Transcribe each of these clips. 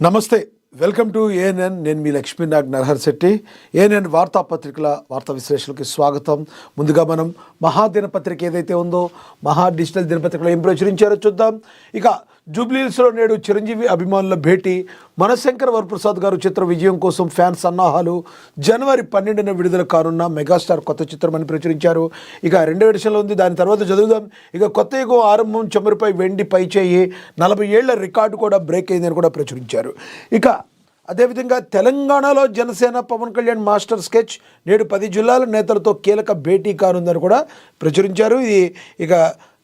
నమస్తే, welcome to ANN. నేను మీ Lakshminag Narahar Shetty. ANN వార్తాపత్రికల వార్తా విశ్లేషణకి స్వాగతం. ముందుగా మనం మహా దినపత్రిక ఏదైతే ఉందో, మహా డిజిటల్ దినపత్రికలో ఏం ప్రచురించారో చూద్దాం. ఇక జూబ్లీహిల్స్లో నేడు చిరంజీవి అభిమానుల భేటీ, మనశంకర్ వరప్రసాద్ గారు చిత్ర విజయం కోసం ఫ్యాన్స్ సన్నాహాలు, జనవరి 12న విడుదల కానున్న మెగాస్టార్ కొత్త చిత్రం అని ప్రచురించారు. ఇక రెండో ఎడిషన్లో ఉంది, దాని తర్వాత చదువుదాం. ఇక కొత్త యుగం ఆరంభం, చమురుపై వెండి పై చేయి, 40 ఏళ్ల రికార్డు కూడా బ్రేక్ అయిందని కూడా ప్రచురించారు. ఇక అదేవిధంగా తెలంగాణలో జనసేన పవన్ కళ్యాణ్ మాస్టర్ స్కెచ్, నేడు 10 జిల్లాల నేతలతో కీలక భేటీ కానుందని కూడా ప్రచురించారు. ఇది ఇక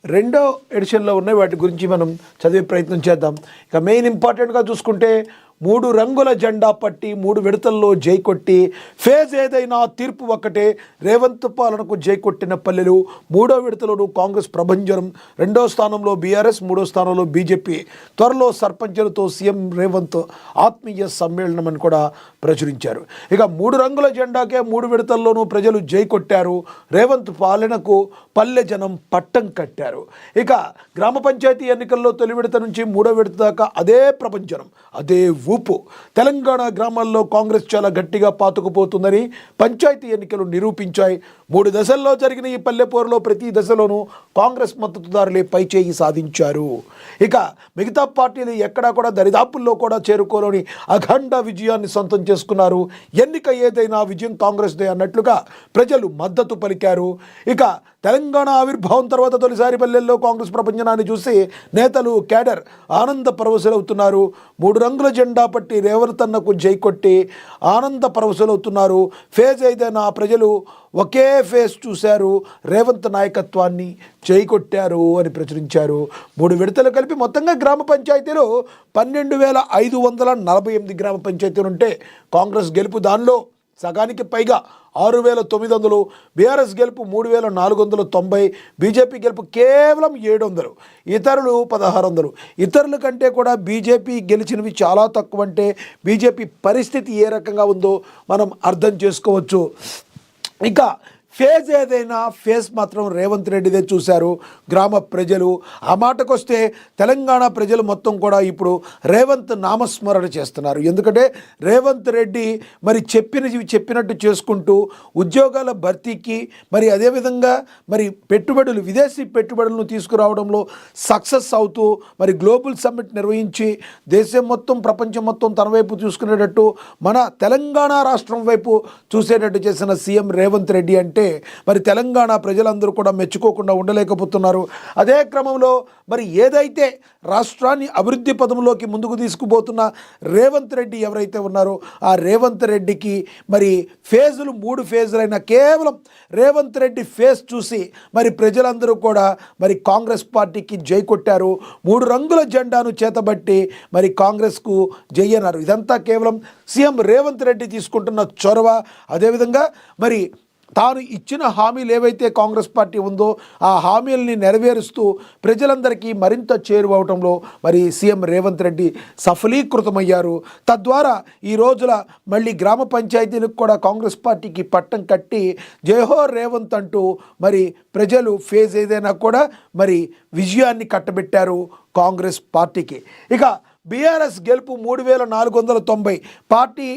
రెండో ఎడిషన్లో ఉన్నాయి, వాటి గురించి మనం చదివే ప్రయత్నం చేద్దాం. ఇక మెయిన్ ఇంపార్టెంట్గా చూసుకుంటే, 3 రంగుల జెండా పట్టి 3 విడతల్లో జై కొట్టి, ఫేజ్ ఏదైనా తీర్పు ఒక్కటే, రేవంత్ పాలనకు జై కొట్టిన పల్లెలు, 3వ విడతలోనూ కాంగ్రెస్ ప్రభంజనం, 2వ స్థానంలో బీఆర్ఎస్, 3వ స్థానంలో బీజేపీ, త్వరలో సర్పంచులతో సీఎం రేవంత్ ఆత్మీయ సమ్మేళనం అని కూడా ప్రచురించారు. ఇక 3 రంగుల జెండాకే 3 విడతల్లోనూ ప్రజలు జై కొట్టారు, రేవంత్ పాలనకు పల్లె జనం పట్టం కట్టారు. ఇక గ్రామ పంచాయతీ ఎన్నికల్లో తొలి విడత నుంచి 3వ విడత దాకా అదే ప్రభంజనం, అదే ఊపు. తెలంగాణ గ్రామాల్లో కాంగ్రెస్ చాలా గట్టిగా పాతుకుపోతుందని పంచాయతీ ఎన్నికలు నిరూపించాయి. 3 దశల్లో జరిగిన ఈ పల్లెపోరులో ప్రతి దశలోనూ కాంగ్రెస్ మద్దతుదారులే పైచేయి సాధించారు. ఇక మిగతా పార్టీలు ఎక్కడా కూడా దరిదాపుల్లో కూడా చేరుకోలేని అఖండ విజయాన్ని సొంతం చేసుకున్నారు. ఎన్నిక ఏదైనా విజయం కాంగ్రెస్దే అన్నట్లుగా ప్రజలు మద్దతు పలికారు. ఇక తెలంగాణ ఆవిర్భావం తర్వాత తొలిసారి పల్లెల్లో కాంగ్రెస్ ప్రపంచనాన్ని చూసి నేతలు, క్యాడర్ ఆనంద పరవశులవుతున్నారు. 3 రంగుల జెండా పట్టి రేవంత్ అన్నకు జై కొట్టి ఆనంద పరవశులవుతున్నారు. ఫేజ్ ఏదైనా ప్రజలు ఒకే ఫేజ్ చూశారు, రేవంత్ నాయకత్వాన్ని జై కొట్టారు అని ప్రచురించారు. 3 విడతలు కలిపి మొత్తంగా గ్రామ పంచాయతీలు 12,548 గ్రామ పంచాయతీలు ఉంటే కాంగ్రెస్ గెలుపు దానిలో సగానికి పైగా 6,900, బీఆర్ఎస్ గెలుపు 3,490, బీజేపీ గెలుపు కేవలం 700, ఇతరులు 1,600. ఇతరుల కంటే కూడా బీజేపీ గెలిచినవి చాలా తక్కువ. అంటే బీజేపీ పరిస్థితి ఏ రకంగా ఉందో మనం అర్థం చేసుకోవచ్చు. ఇక ఫేజ్ ఏదైనా ఫేజ్ మాత్రం రేవంత్ రెడ్డిదే చూశారు గ్రామ ప్రజలు. ఆ మాటకొస్తే తెలంగాణ ప్రజలు మొత్తం కూడా ఇప్పుడు రేవంత్ నామస్మరణ చేస్తున్నారు. ఎందుకంటే రేవంత్ రెడ్డి మరి చెప్పినట్టు చేసుకుంటూ ఉద్యోగాల భర్తీకి, మరి అదేవిధంగా మరి పెట్టుబడులు, విదేశీ పెట్టుబడులను తీసుకురావడంలో సక్సెస్ అవుతూ మరి గ్లోబల్ సమ్మిట్ నిర్వహించి దేశం మొత్తం, ప్రపంచం మొత్తం తన వైపు చూసుకునేటట్టు, మన తెలంగాణ రాష్ట్రం వైపు చూసేటట్టు చేసిన సీఎం రేవంత్ రెడ్డి అంటే మరి తెలంగాణ ప్రజలందరూ కూడా మెచ్చుకోకుండా ఉండలేకపోతున్నారు. అదే క్రమంలో మరి ఏదైతే రాష్ట్రాన్ని అభివృద్ధి పదంలోకి ముందుకు తీసుకుపోతున్న రేవంత్ రెడ్డి ఎవరైతే ఉన్నారో, ఆ రేవంత్ రెడ్డికి మరి ఫేజులు 3 ఫేజులైన కేవలం రేవంత్ రెడ్డి ఫేజ్ చూసి మరి ప్రజలందరూ కూడా మరి కాంగ్రెస్ పార్టీకి జై కొట్టారు. 3 రంగుల జెండాను చేతబట్టి మరి కాంగ్రెస్కు జై అన్నారు. ఇదంతా కేవలం సీఎం రేవంత్ రెడ్డి తీసుకుంటున్న చొరవ. అదేవిధంగా మరి తాను ఇచ్చిన హామీలు ఏవైతే కాంగ్రెస్ పార్టీ ఉందో ఆ హామీలని నెరవేరుస్తూ ప్రజలందరికీ మరింత చేరువవటంలో మరి సీఎం రేవంత్ రెడ్డి సఫలీకృతమయ్యారు. తద్వారా ఈ రోజుల మళ్ళీ గ్రామ పంచాయతీలకు కూడా కాంగ్రెస్ పార్టీకి పట్టం కట్టి జయహో రేవంత్ అంటూ మరి ప్రజలు ఫేజ్ ఏదైనా కూడా మరి విజయాన్ని కట్టబెట్టారు కాంగ్రెస్ పార్టీకి. ఇక బీఆర్ఎస్ గెలుపు 3,490.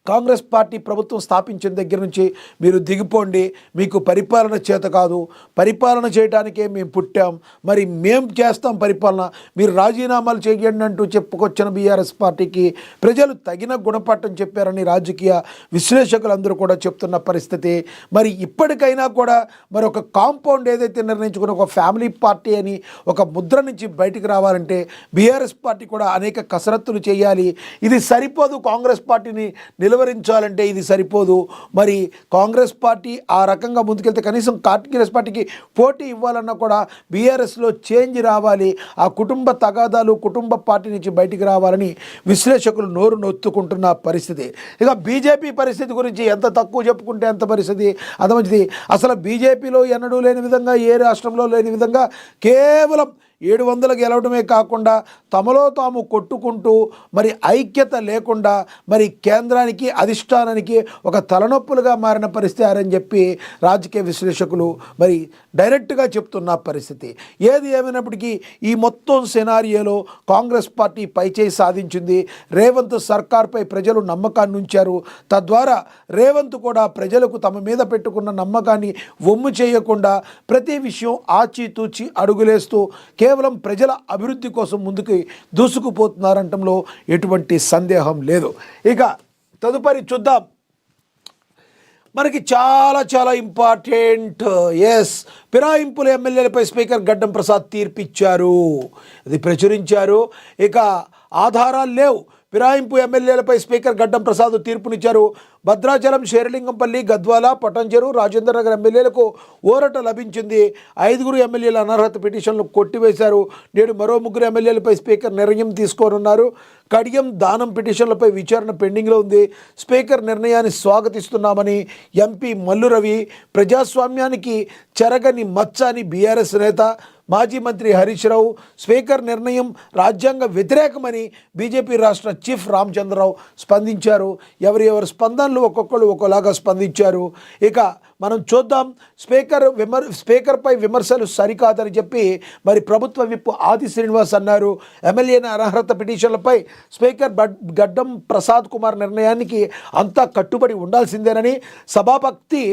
కాంగ్రెస్ పార్టీ ప్రభుత్వం స్థాపించిన దగ్గర నుంచి మీరు దిగిపోండి, మీకు పరిపాలన చేత కాదు, పరిపాలన చేయడానికే మేము పుట్టాం, మరి మేము చేస్తాం పరిపాలన, మీరు రాజీనామాలు చేయండి అంటూ చెప్పుకొచ్చిన బీఆర్ఎస్ పార్టీకి ప్రజలు తగిన గుణపాఠం చెప్పారని రాజకీయ విశ్లేషకులందరూ కూడా చెప్తున్న పరిస్థితి. మరి ఇప్పటికైనా కూడా మరి ఒక కాంపౌండ్ ఏదైతే నిర్ణయించుకున్న ఒక ఫ్యామిలీ పార్టీ అని ఒక ముద్ర నుంచి బయటికి రావాలంటే బీఆర్ఎస్ పార్టీ కూడా అనేక కసరత్తులు చేయాలి. ఇది సరిపోదు, కాంగ్రెస్ పార్టీని నిలువరించాలంటే ఇది సరిపోదు. మరి కాంగ్రెస్ పార్టీ ఆ రకంగా ముందుకెళ్తే కనీసం కాంగ్రెస్ పార్టీకి పోటీ ఇవ్వాలన్నా కూడా బీఆర్ఎస్లో చేంజ్ రావాలి. ఆ కుటుంబ తగాదాలు, కుటుంబ పార్టీ నుంచి బయటికి రావాలని విశ్లేషకులు నోరు నొత్తుకుంటున్న పరిస్థితి. ఇక బీజేపీ పరిస్థితి గురించి ఎంత తక్కువ చెప్పుకుంటే అంత పరిస్థితి అంత మంచిది. అసలు బీజేపీలో ఎన్నడూ లేని విధంగా, ఏ రాష్ట్రంలో లేని విధంగా కేవలం 700 గెలవడమే కాకుండా తమలో తాము కొట్టుకుంటూ మరి ఐక్యత లేకుండా మరి కేంద్రానికి అధిష్టానానికి ఒక తలనొప్పులుగా మారిన పరిస్థితి అని చెప్పి రాజకీయ విశ్లేషకులు మరి డైరెక్ట్గా చెప్తున్న పరిస్థితి. ఏది ఏమైనప్పటికీ ఈ మొత్తం సినారియోలో కాంగ్రెస్ పార్టీ పైచేయి సాధించింది. రేవంత్ సర్కార్పై ప్రజలు నమ్మకాన్ని ఉంచారు. తద్వారా రేవంత్ కూడా ప్రజలకు తమ మీద పెట్టుకున్న నమ్మకాన్ని వమ్ము చేయకుండా ప్రతి విషయం ఆచితూచి అడుగులేస్తూ కేవలం ప్రజల అభివృద్ధి కోసం ముందుకు దూసుకుపోతున్నారంటంలో ఎటువంటి సందేహం లేదు. ఇక తదుపరి చూద్దాం. మనకి చాలా చాలా ఇంపార్టెంట్. ఫిరాయింపుల ఎమ్మెల్యేలపై స్పీకర్ గడ్డం ప్రసాద్ తీర్పిచ్చారు. ఇది ప్రచురించారు. ఇక ఆధారాలు లేవు. ఫిరాయింపు ఎమ్మెల్యేలపై స్పీకర్ గడ్డం ప్రసాద్ తీర్పునిచ్చారు. భద్రాచలం, శేరిలింగంపల్లి, గద్వాల, పటంచెరు, రాజేంద్ర నగర్ ఎమ్మెల్యేలకు ఊరట లభించింది. 5 ఎమ్మెల్యేల అనర్హత పిటిషన్లు కొట్టివేశారు. నేడు మరో 3 ఎమ్మెల్యేలపై స్పీకర్ నిర్ణయం తీసుకోనున్నారు. కడియం, దానం పిటిషన్లపై విచారణ పెండింగ్లో ఉంది. స్పీకర్ నిర్ణయాన్ని స్వాగతిస్తున్నామని ఎంపీ మల్లు రవి, ప్రజాస్వామ్యానికి చెరగని మచ్చ అని బీఆర్ఎస్ నేత మాజీ మంత్రి హరీష్ రావు, స్పీకర్ నిర్ణయం రాజ్యాంగ వ్యతిరేకమని బీజేపీ రాష్ట్ర చీఫ్ రామచంద్రరావు స్పందించారు. ఎవరి స్పందనలు ఒక్కొక్కరు ఒక్కోలాగా స్పందించారు. ఇక మనం చూద్దాం. స్పీకర్పై విమర్శలు సరికాదని చెప్పి మరి ప్రభుత్వ విప్ ఆది శ్రీనివాస్ అన్నారు. ఎమ్మెల్యేల అనర్హత పిటిషన్లపై స్పీకర్ గడ్డం ప్రసాద్ కుమార్ నిర్ణయానికి అంతా కట్టుబడి ఉండాల్సిందేనని, సభాపతి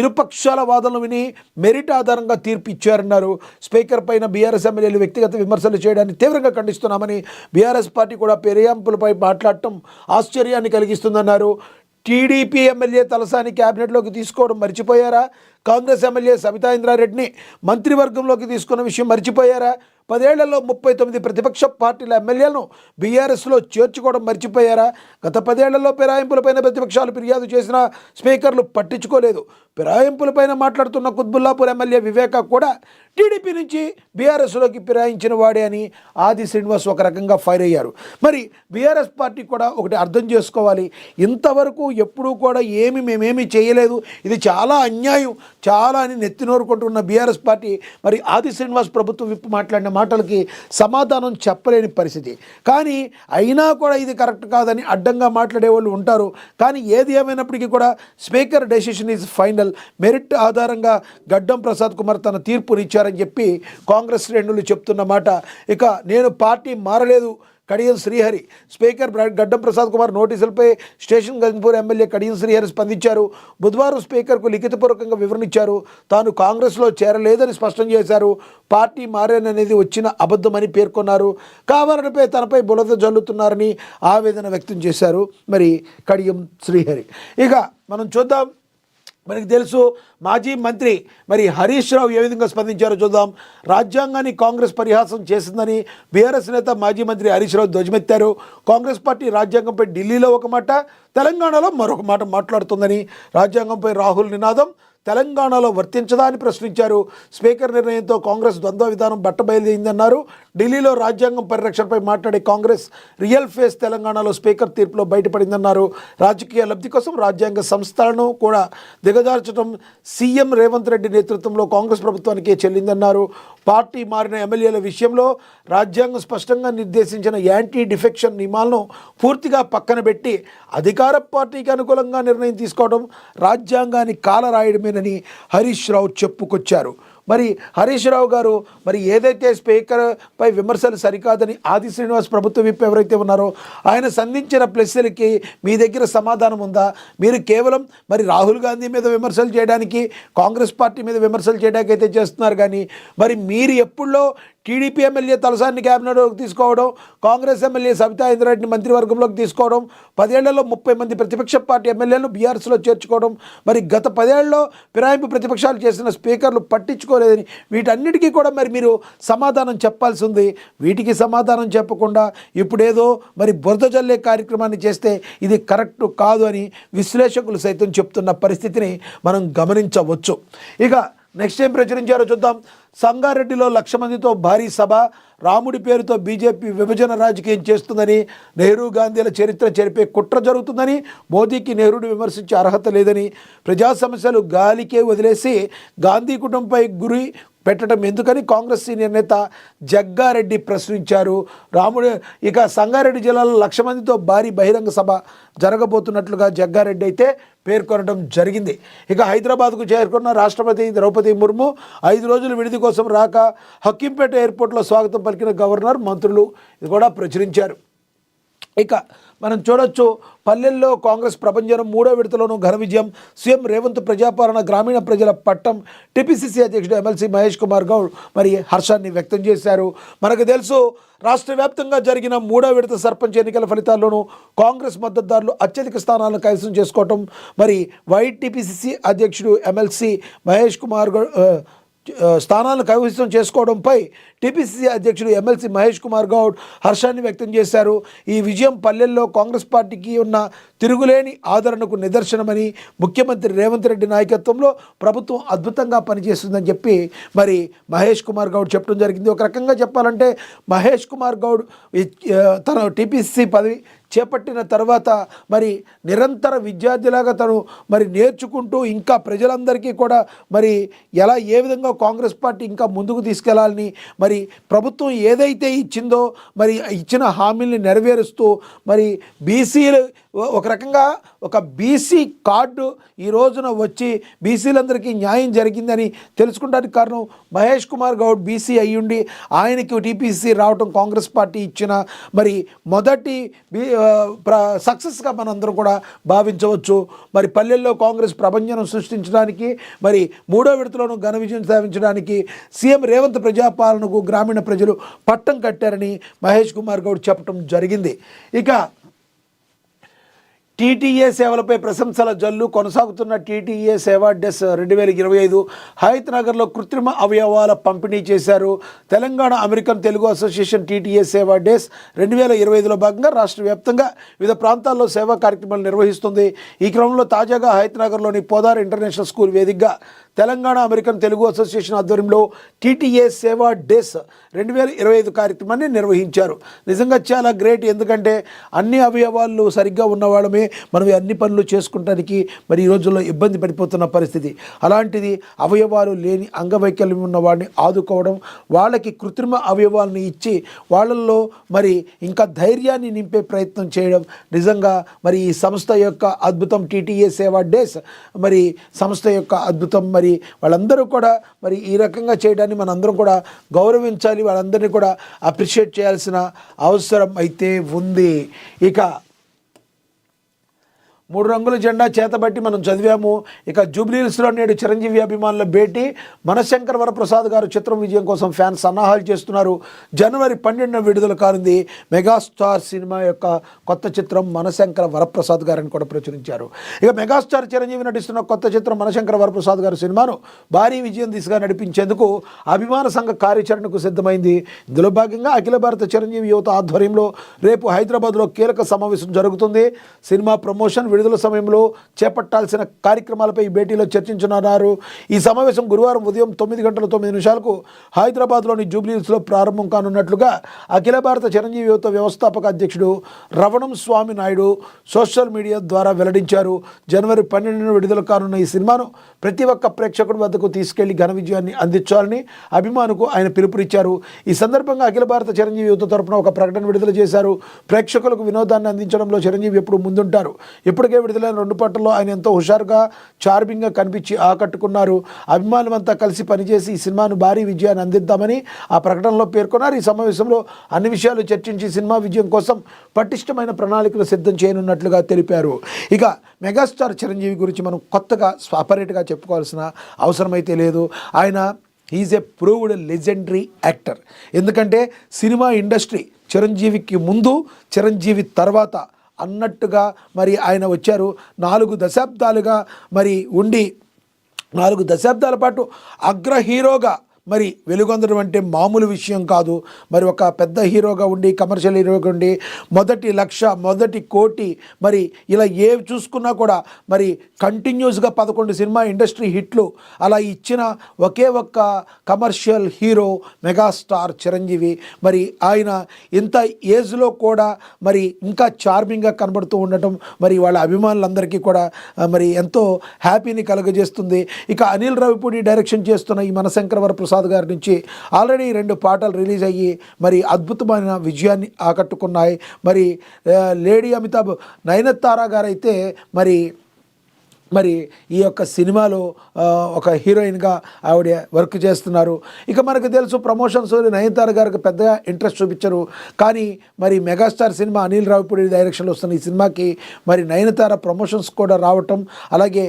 ఇరుపక్షాల వాదనలు విని మెరిట్ ఆధారంగా తీర్పు ఇచ్చారన్నారు. స్పీకర్ పైన బీఆర్ఎస్ ఎమ్మెల్యేలు వ్యక్తిగత విమర్శలు చేయడాన్ని తీవ్రంగా ఖండిస్తున్నామని, బీఆర్ఎస్ పార్టీ కూడా ఫిరాయింపులపై మాట్లాడటం ఆశ్చర్యాన్ని కలిగిస్తుందన్నారు. టీడీపీ ఎమ్మెల్యే తలసాని క్యాబినెట్లోకి తీసుకోవడం మర్చిపోయారా? కాంగ్రెస్ ఎమ్మెల్యే సబితా ఇంద్రారెడ్డిని మంత్రివర్గంలోకి తీసుకున్న విషయం మర్చిపోయారా? 10 ఏళ్లలో 39 ప్రతిపక్ష పార్టీల ఎమ్మెల్యేలను బీఆర్ఎస్లో చేర్చుకోవడం మర్చిపోయారా? గత 10 ఏళ్లలో ఫిరాయింపులపైన ప్రతిపక్షాలు ఫిర్యాదు చేసినా స్పీకర్లు పట్టించుకోలేదు. ఫిరాయింపులపైన మాట్లాడుతున్న కుత్బుల్లాపూర్ ఎమ్మెల్యే వివేక కూడా టీడీపీ నుంచి బీఆర్ఎస్లోకి ఫిరాయించిన వాడే అని ఆది శ్రీనివాస్ ఒక రకంగా ఫైర్ అయ్యారు. మరి బీఆర్ఎస్ పార్టీ కూడా ఒకటి అర్థం చేసుకోవాలి. ఇంతవరకు ఎప్పుడూ కూడా మేమేమీ చేయలేదు, ఇది చాలా అన్యాయం, చాలా అని నెత్తినోరుకుంటున్న బీఆర్ఎస్ పార్టీ మరి ఆది శ్రీనివాస్ ప్రభుత్వం విప్పు మాట్లాడిన మాటలకి సమాధానం చెప్పలేని పరిస్థితి. కానీ అయినా కూడా ఇది కరెక్ట్ కాదని అడ్డంగా మాట్లాడే వాళ్ళు ఉంటారు. కానీ ఏది ఏమైనప్పటికీ కూడా speaker decision is final. Merit ఆధారంగా గడ్డం ప్రసాద్ కుమార్ తన తీర్పునిచ్చారని చెప్పి కాంగ్రెస్ శ్రేణులు చెప్తున్న మాట. ఇక నేను పార్టీ మారలేదు. కడియం శ్రీహరి, స్పీకర్ గడ్డం ప్రసాద్ కుమార్ నోటీసులపై స్టేషన్ గన్పూర్ ఎమ్మెల్యే కడియం శ్రీహరి స్పందించారు. బుధవారం స్పీకర్కు లిఖితపూర్వకంగా వివరణ ఇచ్చారు. తాను కాంగ్రెస్లో చేరలేదని స్పష్టం చేశారు. పార్టీ మారేననేది వచ్చిన అబద్ధమని పేర్కొన్నారు. కావాలనిపై తనపై బురద జల్లుతున్నారని ఆవేదన వ్యక్తం చేశారు మరి కడియం శ్రీహరి. ఇక మనం చూద్దాం. మనకి తెలుసు మాజీ మంత్రి మరి హరీష్ రావు ఏ విధంగా స్పందించారో చూద్దాం. రాజ్యాంగాన్ని కాంగ్రెస్ పరిహాసం చేసిందని బీఆర్ఎస్ నేత మాజీ మంత్రి హరీష్ రావు ధ్వజమెత్తారు. కాంగ్రెస్ పార్టీ రాజ్యాంగంపై ఢిల్లీలో ఒక మాట, తెలంగాణలో మరొక మాట మాట్లాడుతుందని, రాజ్యాంగంపై రాహుల్ నినాదం తెలంగాణలో వర్తించదా అని ప్రశ్నించారు. స్పీకర్ నిర్ణయంతో కాంగ్రెస్ ద్వంద్వ విధానం బట్టబయలుదేరిందన్నారు. ఢిల్లీలో రాజ్యాంగం పరిరక్షణపై మాట్లాడే కాంగ్రెస్ రియల్ ఫేస్ తెలంగాణలో స్పీకర్ తీర్పులో బయటపడిందన్నారు. రాజకీయ లబ్ధి కోసం రాజ్యాంగ సంస్థలను కూడా దిగజార్చడం సీఎం రేవంత్ రెడ్డి నేతృత్వంలో కాంగ్రెస్ ప్రభుత్వానికే చెల్లిందన్నారు. పార్టీ మారిన ఎమ్మెల్యేల విషయంలో రాజ్యాంగం స్పష్టంగా నిర్దేశించిన యాంటీ డిఫెక్షన్ నియమాలను పూర్తిగా పక్కన పెట్టి అధికార పార్టీకి అనుకూలంగా నిర్ణయం తీసుకోవడం రాజ్యాంగాన్ని కాలరాయడమేనని హరీష్ రావు చెప్పుకొచ్చారు. మరి హరీష్ రావు గారు మరి ఏదైతే స్పీకర్ పై విమర్శలు సరికాదని ఆది శ్రీనివాస్ ప్రభుత్వ విప్ ఎవరైతే ఉన్నారో ఆయన సంధించిన ప్రశ్నలకి మీ దగ్గర సమాధానం ఉందా? మీరు కేవలం మరి రాహుల్ గాంధీ మీద విమర్శలు చేయడానికి, కాంగ్రెస్ పార్టీ మీద విమర్శలు చేయడానికి అయితే చేస్తున్నారు. కానీ మరి మీరు ఎప్పుడో టీడీపీ ఎమ్మెల్యే తలసాని క్యాబినెట్లోకి తీసుకోవడం, కాంగ్రెస్ ఎమ్మెల్యే సబితా ఇంద్రారెడ్డిని మంత్రివర్గంలోకి తీసుకోవడం, 10 ఏళ్లలో 30 మంది ప్రతిపక్ష పార్టీ ఎమ్మెల్యేలను బీఆర్ఎస్లో చేర్చుకోవడం, మరి గత 10 ఏళ్లలో ఫిరాయింపు ప్రతిపక్షాలు చేసిన స్పీకర్లు పట్టించుకోలేదని వీటన్నిటికీ కూడా మరి మీరు సమాధానం చెప్పాల్సి ఉంది. వీటికి సమాధానం చెప్పకుండా ఇప్పుడేదో మరి బురద జల్లే కార్యక్రమాన్ని చేస్తే ఇది కరెక్ట్ కాదు అని విశ్లేషకులు సైతం చెప్తున్న పరిస్థితిని మనం గమనించవచ్చు. ఇక నెక్స్ట్ ఏం ప్రచురించారో చూద్దాం. సంగారెడ్డిలో 1,00,000 మందితో భారీ సభ, రాముడి పేరుతో బీజేపీ విభజన రాజకీయం చేస్తుందని, నెహ్రూ గాంధీల చరిత్ర చెరిపే కుట్ర జరుగుతుందని, మోదీకి నెహ్రూని విమర్శించే అర్హత లేదని, ప్రజా సమస్యలు గాలికే వదిలేసి గాంధీ కుటుంబంపై పెట్టడం ఎందుకని కాంగ్రెస్ సీనియర్ నేత జగ్గారెడ్డి ప్రశ్నించారు. ఇక సంగారెడ్డి జిల్లాలో 1,00,000 మందితో భారీ బహిరంగ సభ జరగబోతున్నట్లుగా జగ్గారెడ్డి అయితే పేర్కొనడం జరిగింది. ఇక హైదరాబాద్కు చేరుకున్న రాష్ట్రపతి ద్రౌపది ముర్ము 5 రోజులు విడిది కోసం రాక హకీంపేట ఎయిర్పోర్ట్లో స్వాగతం పలికిన గవర్నర్, మంత్రులు ఇది కూడా ప్రచురించారు. ఇక మనం చూడొచ్చు, పల్లెల్లో కాంగ్రెస్ ప్రభంజనం 3వ విడతలోనూ ఘన విజయం. సీఎం రేవంత్ ప్రజాపాలన గ్రామీణ ప్రజల పట్టం. టీపీసీసీ అధ్యక్షుడు ఎమ్మెల్సీ మహేష్ కుమార్ గౌడ్ మరి హర్షాన్ని వ్యక్తం చేశారు. మనకు తెలుసు, రాష్ట్ర వ్యాప్తంగా జరిగిన 3వ విడత సర్పంచ్ ఎన్నికల ఫలితాల్లోనూ కాంగ్రెస్ మద్దతుదారులు అత్యధిక స్థానాలను కైవసం చేసుకోవటం, మరి వైటీపీసీసీ అధ్యక్షుడు ఎమ్మెల్సీ మహేష్ కుమార్ గౌడ్ స్థానాలను కైవసం చేసుకోవడంపై టీపీసీసీ అధ్యక్షుడు ఎమ్మెల్సీ మహేష్ కుమార్ గౌడ్ హర్షాన్ని వ్యక్తం చేశారు. ఈ విజయం పల్లెల్లో కాంగ్రెస్ పార్టీకి ఉన్న తిరుగులేని ఆదరణకు నిదర్శనమని, ముఖ్యమంత్రి రేవంత్ రెడ్డి నాయకత్వంలో ప్రభుత్వం అద్భుతంగా పనిచేస్తుందని చెప్పి మరి మహేష్ కుమార్ గౌడ్ చెప్పడం జరిగింది. ఒక రకంగా చెప్పాలంటే మహేష్ కుమార్ గౌడ్ తన టీపీసీసీ పదవి చేపట్టిన తర్వాత మరి నిరంతర విద్యార్థిలాగా తను మరి నేర్చుకుంటూ ఇంకా ప్రజలందరికీ కూడా మరి ఏ విధంగా కాంగ్రెస్ పార్టీ ఇంకా ముందుకు తీసుకెళ్లాలని, మరి ప్రభుత్వం ఏదైతే ఇచ్చిందో మరి ఇచ్చిన హామీల్ని నెరవేరుస్తూ మరి బీసీలు ఒక రకంగా ఒక బీసీ కార్డు ఈ రోజున వచ్చి బీసీలందరికీ న్యాయం జరిగిందని తెలుసుకోవడానికి కారణం మహేష్ కుమార్ గౌడ్ బీసీ అయ్యుండి ఆయనకి టీపీసీ రావటం కాంగ్రెస్ పార్టీ ఇచ్చిన మరి మొదటి సక్సెస్గా మనందరం కూడా భావించవచ్చు. మరి పల్లెల్లో కాంగ్రెస్ ప్రభంజనం సృష్టించడానికి, మరి 3వ విడతలోనూ ఘన విజయం సాధించడానికి సీఎం రేవంత్ ప్రజాపాలనకు గ్రామీణ ప్రజలు పట్టం కట్టారని మహేష్ కుమార్ గౌడ్ చెప్పడం జరిగింది. ఇక టీటీఏ సేవలపై ప్రశంసల జల్లు కొనసాగుతున్న టీటీఏ సేవా డేస్ 2025 హయత్ నగర్లో కృత్రిమ అవయవాల పంపిణీ చేశారు. Telangana American Telugu association TTA సేవా డేస్ 2025లో భాగంగా రాష్ట్ర వ్యాప్తంగా వివిధ ప్రాంతాల్లో సేవా కార్యక్రమాలు నిర్వహిస్తుంది. ఈ క్రమంలో తాజాగా హయత్ నగర్లోని పోదార్ ఇంటర్నేషనల్ స్కూల్ వేదికగా తెలంగాణ అమెరికన్ తెలుగు అసోసియేషన్ ఆధ్వర్యంలో టీటీఏ సేవా డేస్ 2025 కార్యక్రమాన్ని నిర్వహించారు. నిజంగా చాలా గ్రేట్. ఎందుకంటే అన్ని అవయవాలు సరిగ్గా ఉన్నవాళ్ళమే మనం అన్ని పనులు చేసుకుంటానికి మరి ఈ రోజుల్లో ఇబ్బంది పడిపోతున్న పరిస్థితి. అలాంటిది అవయవాలు లేని అంగవైకల్యం ఉన్న వాడిని ఆదుకోవడం, వాళ్ళకి కృత్రిమ అవయవాలను ఇచ్చి వాళ్ళల్లో మరి ఇంకా ధైర్యాన్ని నింపే ప్రయత్నం చేయడం నిజంగా మరి ఈ సంస్థ యొక్క అద్భుతం. టీటీఏ సేవా డేస్ మరి సంస్థ యొక్క అద్భుతం. మరి వాళ్ళందరూ కూడా మరి ఈ రకంగా చేయడాన్ని మనందరం కూడా గౌరవించాలి. వాళ్ళందరినీ కూడా అప్రిషియేట్ చేయాల్సిన అవసరం అయితే ఉంది. ఇక 3 రంగుల జెండా చేతబట్టి మనం చదివాము. ఇక జూబ్లీహిల్స్లో నేడు చిరంజీవి అభిమానుల భేటీ. మనశంకర్ వరప్రసాద్ గారు చిత్రం విజయం కోసం ఫ్యాన్స్ సన్నాహాలు చేస్తున్నారు. జనవరి 12న విడుదల కానుంది మెగాస్టార్ సినిమా యొక్క కొత్త చిత్రం మనశంకర్ వరప్రసాద్ గారిని కూడా ప్రచురించారు. ఇక మెగాస్టార్ చిరంజీవి నటిస్తున్న కొత్త చిత్రం మనశంకర్ వరప్రసాద్ గారి సినిమాను భారీ విజయం దిశగా నడిపించేందుకు అభిమాన సంఘ కార్యాచరణకు సిద్ధమైంది. ఇందులో భాగంగా అఖిల భారత చిరంజీవి యువత ఆధ్వర్యంలో రేపు హైదరాబాద్లో కీలక సమావేశం జరుగుతుంది. సినిమా ప్రమోషన్ విడుదల సమయంలో చేపట్టాల్సిన కార్యక్రమాలపై ఈ భేటీలో చర్చించనున్నారు. ఈ సమావేశం గురువారం ఉదయం 9:09 హైదరాబాద్లోని జూబ్లీహిల్స్లో ప్రారంభం కానున్నట్లుగా అఖిల భారత చిరంజీవి యువత వ్యవస్థాపక అధ్యక్షుడు రవణం స్వామి నాయుడు సోషల్ మీడియా ద్వారా వెల్లడించారు. జనవరి 12న విడుదల కానున్న ఈ సినిమాను ప్రతి ఒక్క ప్రేక్షకుడి వద్దకు తీసుకెళ్లి ఘన విజయాన్ని అందించాలని అభిమానుకు ఆయన పిలుపునిచ్చారు. ఈ సందర్భంగా అఖిల భారత చిరంజీవి యువత తరపున ఒక ప్రకటన విడుదల చేశారు. ప్రేక్షకులకు వినోదాన్ని అందించడంలో చిరంజీవి ఎప్పుడు ముందుంటారు. ఇప్పటికే విడుదలైన 2 పాటల్లో ఆయన ఎంతో హుషారుగా చార్మింగ్గా కనిపించి ఆకట్టుకున్నారు. అభిమానులంతా కలిసి పనిచేసి ఈ సినిమాను భారీ విజయాన్ని అందిద్దామని ఆ ప్రకటనలో పేర్కొన్నారు. ఈ సమావేశంలో అన్ని విషయాలు చర్చించి సినిమా విజయం కోసం పటిష్టమైన ప్రణాళికలు సిద్ధం చేయనున్నట్లుగా తెలిపారు. ఇక మెగాస్టార్ చిరంజీవి గురించి మనం కొత్తగా సపరేట్గా చెప్పుకోవాల్సిన అవసరం అయితే లేదు. ఆయన is a proved legendary actor. ఎందుకంటే సినిమా ఇండస్ట్రీ చిరంజీవికి ముందు, చిరంజీవి తర్వాత అన్నట్టుగా మరి ఆయన వచ్చారు. 4 దశాబ్దాలుగా మరి ఉండి 4 దశాబ్దాల పాటు అగ్ర హీరోగా మరి వెలుగొందడం అంటే మామూలు విషయం కాదు. మరి ఒక పెద్ద హీరోగా ఉండి, కమర్షియల్ హీరోగా ఉండి మొదటి 1,00,000, మొదటి 1,00,00,000 మరి ఇలా ఏవి చూసుకున్నా కూడా మరి కంటిన్యూస్గా 11 సినిమా ఇండస్ట్రీ హిట్లు అలా ఇచ్చిన ఒకే ఒక్క కమర్షియల్ హీరో మెగాస్టార్ చిరంజీవి. మరి ఆయన ఇంత ఏజ్లో కూడా మరి ఇంకా చార్మింగ్గా కనబడుతూ ఉండటం మరి వాళ్ళ అభిమానులందరికీ కూడా మరి ఎంతో హ్యాపీని కలుగజేస్తుంది. ఇక అనిల్ రావిపూడి డైరెక్షన్ చేస్తున్న ఈ మనశంకర్ వరప్రసాద్ వరప్రసాద్ గారి నుంచి ఆల్రెడీ 2 పాటలు రిలీజ్ అయ్యి మరి అద్భుతమైన విజయాన్ని ఆకట్టుకున్నాయి. మరి లేడీ అమితాబ్ నయనతార గారైతే మరి ఈ యొక్క సినిమాలో ఒక హీరోయిన్గా ఆవిడ వర్క్ చేస్తున్నారు. ఇక మనకు తెలుసు ప్రమోషన్స్ నయనతార గారికి పెద్దగా ఇంట్రెస్ట్ చూపించరు, కానీ మరి మెగాస్టార్ సినిమా అనిల్ రావిపూడి డైరెక్షన్లో వస్తున్న ఈ సినిమాకి మరి నయనతార ప్రమోషన్స్ కూడా రావటం, అలాగే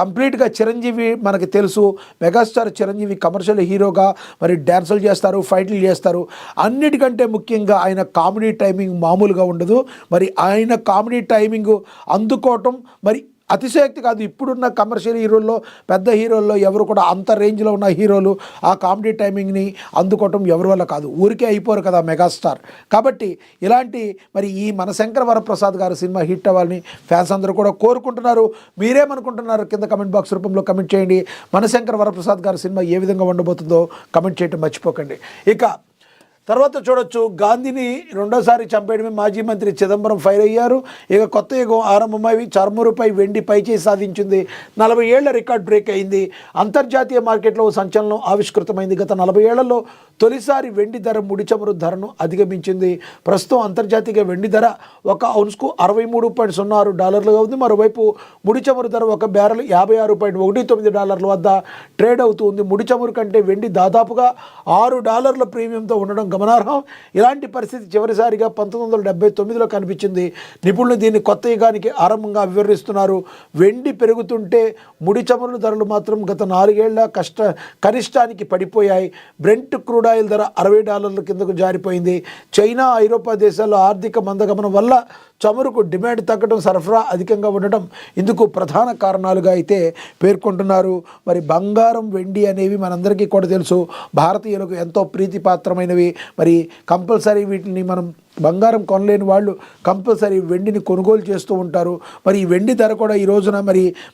కంప్లీట్గా చిరంజీవి మనకి తెలుసు మెగాస్టార్ చిరంజీవి కమర్షియల్ హీరోగా మరి డ్యాన్సులు చేస్తారు, ఫైట్లు చేస్తారు. అన్నిటికంటే ముఖ్యంగా ఆయన కామెడీ టైమింగ్ మామూలుగా ఉండదు. మరి ఆయన కామెడీ టైమింగ్ అందుకోవటం మరి అతిశయోక్తి కాదు. ఇప్పుడున్న కమర్షియల్ హీరోల్లో పెద్ద హీరోల్లో ఎవరు కూడా అంత రేంజ్లో ఉన్న హీరోలు ఆ కామెడీ టైమింగ్ని అందుకోవటం ఎవరి వల్ల కాదు, ఊరికే అయిపోరు కదా మెగాస్టార్. కాబట్టి ఇలాంటి మరి ఈ మన శంకర వరప్రసాద్ గారి సినిమా హిట్ అవ్వాలని ఫ్యాన్స్ అందరూ కూడా కోరుకుంటున్నారు. మీరేమనుకుంటున్నారు కింద కమెంట్ బాక్స్ రూపంలో కమెంట్ చేయండి. మన శంకర వరప్రసాద్ గారి సినిమా ఏ విధంగా ఉండబోతుందో కమెంట్ చేయడం మర్చిపోకండి. ఇక తర్వాత చూడొచ్చు, గాంధీని రెండోసారి చంపేయడమే మాజీ మంత్రి చిదంబరం ఫైర్ అయ్యారు. ఇక కొత్త యుగం ఆరంభమై చర్మరుపై వెండి పైచేయి సాధించింది. 40 ఏళ్ల రికార్డ్ బ్రేక్ అయింది. అంతర్జాతీయ మార్కెట్లో సంచలనం ఆవిష్కృతమైంది. గత 40 ఏళ్లలో తొలిసారి వెండి ధర ముడి చమురు ధరను అధిగమించింది. ప్రస్తుతం అంతర్జాతీయ వెండి ధర 1 ఔన్స్కు $63.06 ఉంది. మరోవైపు ముడి చమురు ధర 1 బ్యారెల్ $56.19 వద్ద ట్రేడ్ అవుతుంది. ముడి చమురు కంటే వెండి దాదాపుగా $6 ప్రీమియంతో ఉండడం గమనార్హం. ఇలాంటి పరిస్థితి చివరిసారిగా 1979లో కనిపించింది. నిపుణులు దీన్ని కొత్త యుగానికి ఆరంభంగా వివరిస్తున్నారు. వెండి పెరుగుతుంటే ముడి చమురు ధరలు మాత్రం గత 4 ఏళ్ల కనిష్టానికి పడిపోయాయి. బ్రెంట్ క్రూడ్ ఆయిల్ ధర $60 కిందకు జారిపోయింది. చైనా, ఐరోపా దేశాల్లో ఆర్థిక మందగమనం వల్ల చమురుకు డిమాండ్ తగ్గడం, సరఫరా అధికంగా ఉండటం ఇందుకు ప్రధాన కారణాలుగా అయితే పేర్కొంటున్నారు. మరి బంగారం, వెండి అనేవి మనందరికీ కూడా తెలుసు, భారతీయులకు ఎంతో ప్రీతిపాత్రమైనవి. మరి కంపల్సరీ వీటిని మనం బంగారం కొనలేని వాళ్ళు కంపల్సరీ వెండిని కొనుగోలు చేస్తూ ఉంటారు. మరి ఈ వెండి ధర కూడా ఈ రోజున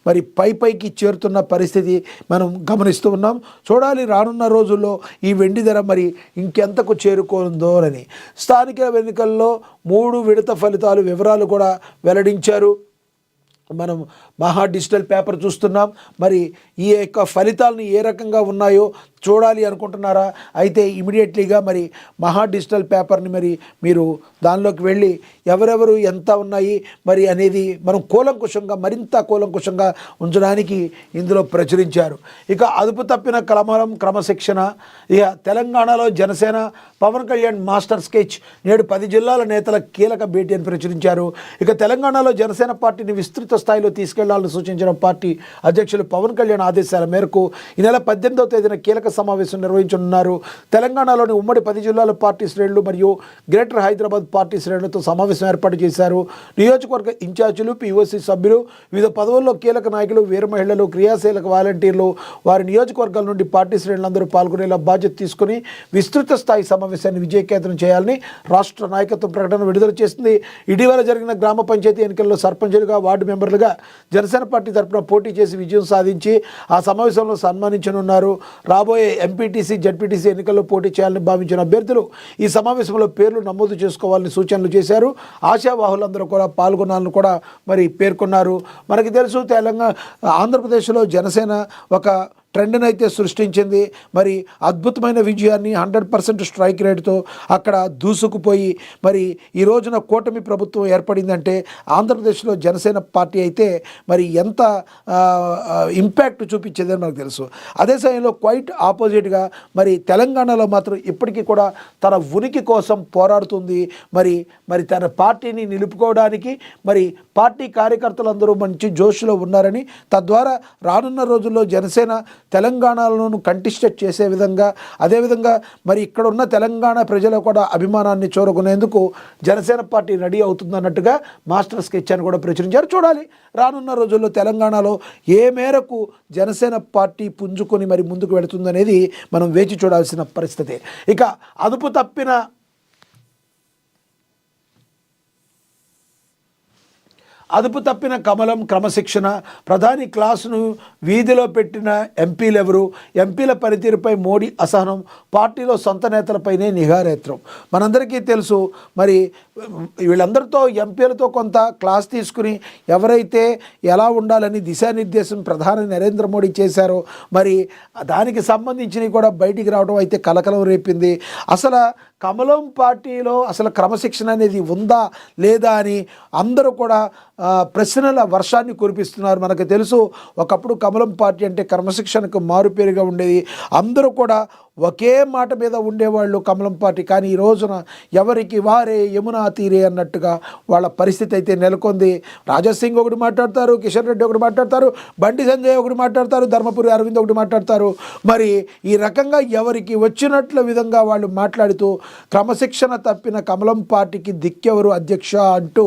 మరి పైకి చేరుతున్న పరిస్థితి మనం గమనిస్తూ ఉన్నాం. చూడాలి రానున్న రోజుల్లో ఈ వెండి ధర మరి ఇంకెంతకు చేరుకోనుందో అని. స్థానిక ఎన్నికల్లో 3 విడత ఫలితాలు వివరాలు కూడా వెల్లడించారు. మనం మహా డిజిటల్ పేపర్ చూస్తున్నాం. మరి ఈ యొక్క ఫలితాలను ఏ రకంగా ఉన్నాయో చూడాలి అనుకుంటున్నారా? అయితే ఇమీడియట్లీగా మరి మహా డిజిటల్ పేపర్ని మరి మీరు దానిలోకి వెళ్ళి ఎవరెవరు ఎంత ఉన్నాయి మరి అనేది మనం మరింత కూలంకుషంగా ఉంచడానికి ఇందులో ప్రచురించారు. ఇక అదుపు తప్పిన క్రమశిక్షణ. ఇక తెలంగాణలో జనసేన పవన్ కళ్యాణ్ మాస్టర్ స్కెచ్. నేడు 10 జిల్లాల నేతల కీలక భేటీ అని ప్రచురించారు. ఇక తెలంగాణలో జనసేన పార్టీని విస్తృత స్థాయిలో తీసుకెళ్లాలని సూచించిన పార్టీ అధ్యక్షులు పవన్ కళ్యాణ్ ఆదేశాల మేరకు ఈ నెల 18వ తేదీన కీలక సమావేశం నిర్వహించనున్నారు. తెలంగాణలోని ఉమ్మడి 10 జిల్లాల పార్టీ శ్రేణులు మరియు గ్రేటర్ హైదరాబాద్ పార్టీ శ్రేణులతో సమావేశం ఏర్పాటు చేశారు. నియోజకవర్గ ఇన్ఛార్జీలు, పీఓసీ సభ్యులు, వివిధ పదవుల్లో కీలక నాయకులు, వీర మహిళలు, క్రియాశీలక వాలంటీర్లు వారి నియోజకవర్గాల నుండి పార్టీ శ్రేణులందరూ పాల్గొనేలా బాధ్యత తీసుకుని విస్తృత స్థాయి సమావేశాన్ని విజయకేతనం చేయాలని రాష్ట్ర నాయకత్వం ప్రకటన విడుదల చేసింది. ఇటీవల జరిగిన గ్రామ పంచాయతీ ఎన్నికల్లో సర్పంచులుగా, వార్డు మెంబర్లుగా జనసేన పార్టీ తరఫున పోటీ చేసి విజయం సాధించి ఆ సమావేశంలో సన్మానించనున్నారు. రాబోయే ఎంపీటీసీ, జడ్పీటీసీ ఎన్నికల్లో పోటీ చేయాలని భావించిన అభ్యర్థులు ఈ సమావేశంలో పేర్లు నమోదు చేసుకోవాలని సూచనలు చేశారు. ఆశావాహులందరూ కూడా పాల్గొనాలని కూడా మరి పేర్కొన్నారు. మనకి తెలుసు ఆంధ్రప్రదేశ్లో జనసేన ఒక ట్రెండ్ని అయితే సృష్టించింది. మరి అద్భుతమైన విజయాన్ని 100% స్ట్రైక్ రేట్తో అక్కడ దూసుకుపోయి మరి ఈ రోజున కూటమి ప్రభుత్వం ఏర్పడిందంటే ఆంధ్రప్రదేశ్లో జనసేన పార్టీ అయితే మరి ఎంత ఇంపాక్ట్ చూపించేదని మనకు తెలుసు. అదే సమయంలో క్వైట్ ఆపోజిట్గా మరి తెలంగాణలో మాత్రం ఇప్పటికీ కూడా తన ఉనికి కోసం పోరాడుతుంది. మరి తన పార్టీని నిలుపుకోవడానికి మరి పార్టీ కార్యకర్తలందరూ మంచి జోష్లో ఉన్నారని, తద్వారా రానున్న రోజుల్లో జనసేన తెలంగాణలోను కంటెస్టెడ్ చేసే విధంగా, అదేవిధంగా మరి ఇక్కడ ఉన్న తెలంగాణ ప్రజలు కూడా అభిమానాన్ని చూరగొనేందుకు జనసేన పార్టీ రెడీ అవుతుందన్నట్టుగా మాస్టర్ స్కెచ్ అని కూడా ప్రచురించారు. చూడాలి రానున్న రోజుల్లో తెలంగాణలో ఏ మేరకు జనసేన పార్టీ పుంజుకొని మరి ముందుకు వెళుతుందనేది మనం వేచి చూడాల్సిన పరిస్థితి. ఇక అదుపు తప్పిన అదుపు తప్పిన కమలం క్రమశిక్షణ, ప్రధాని క్లాసును వీధిలో పెట్టిన ఎంపీలెవరు, ఎంపీల పనితీరుపై మోడీ అసహనం, పార్టీలో సొంత నేతలపైనే నిఘానేత్రం. మనందరికీ తెలుసు మరి వీళ్ళందరితో ఎంపీలతో కొంత క్లాస్ తీసుకుని ఎవరైతే ఎలా ఉండాలని దిశానిర్దేశం ప్రధాని నరేంద్ర మోడీ చేశారో మరి దానికి సంబంధించినవి కూడా బయటికి రావడం అయితే కలకలం రేపింది. అసలు కమలం పార్టీలో అసలు క్రమశిక్షణ అనేది ఉందా లేదా అని అందరూ కూడా ప్రశ్నల వర్షాన్ని కురిపిస్తున్నారు. మనకు తెలుసు ఒకప్పుడు కమలం పార్టీ అంటే క్రమశిక్షణకు మారుపేరుగా ఉండేది. అందరూ కూడా ఒకే మాట మీద ఉండేవాళ్ళు కమలం పార్టీ. కానీ ఈ రోజున ఎవరికి వారే యమునా తీరే అన్నట్టుగా వాళ్ళ పరిస్థితి అయితే నెలకొంది. రాజాసింగ్ ఒకటి మాట్లాడతారు, కిషన్ రెడ్డి ఒకటి మాట్లాడతారు, బండి సంజయ్ ఒకటి మాట్లాడతారు, ధర్మపురి అరవింద్ ఒకటి మాట్లాడతారు. మరి ఈ రకంగా ఎవరికి వచ్చినట్ల విధంగా వాళ్ళు మాట్లాడుతూ క్రమశిక్షణ తప్పిన కమలం పార్టీకి దిక్కెవరు అధ్యక్ష అంటూ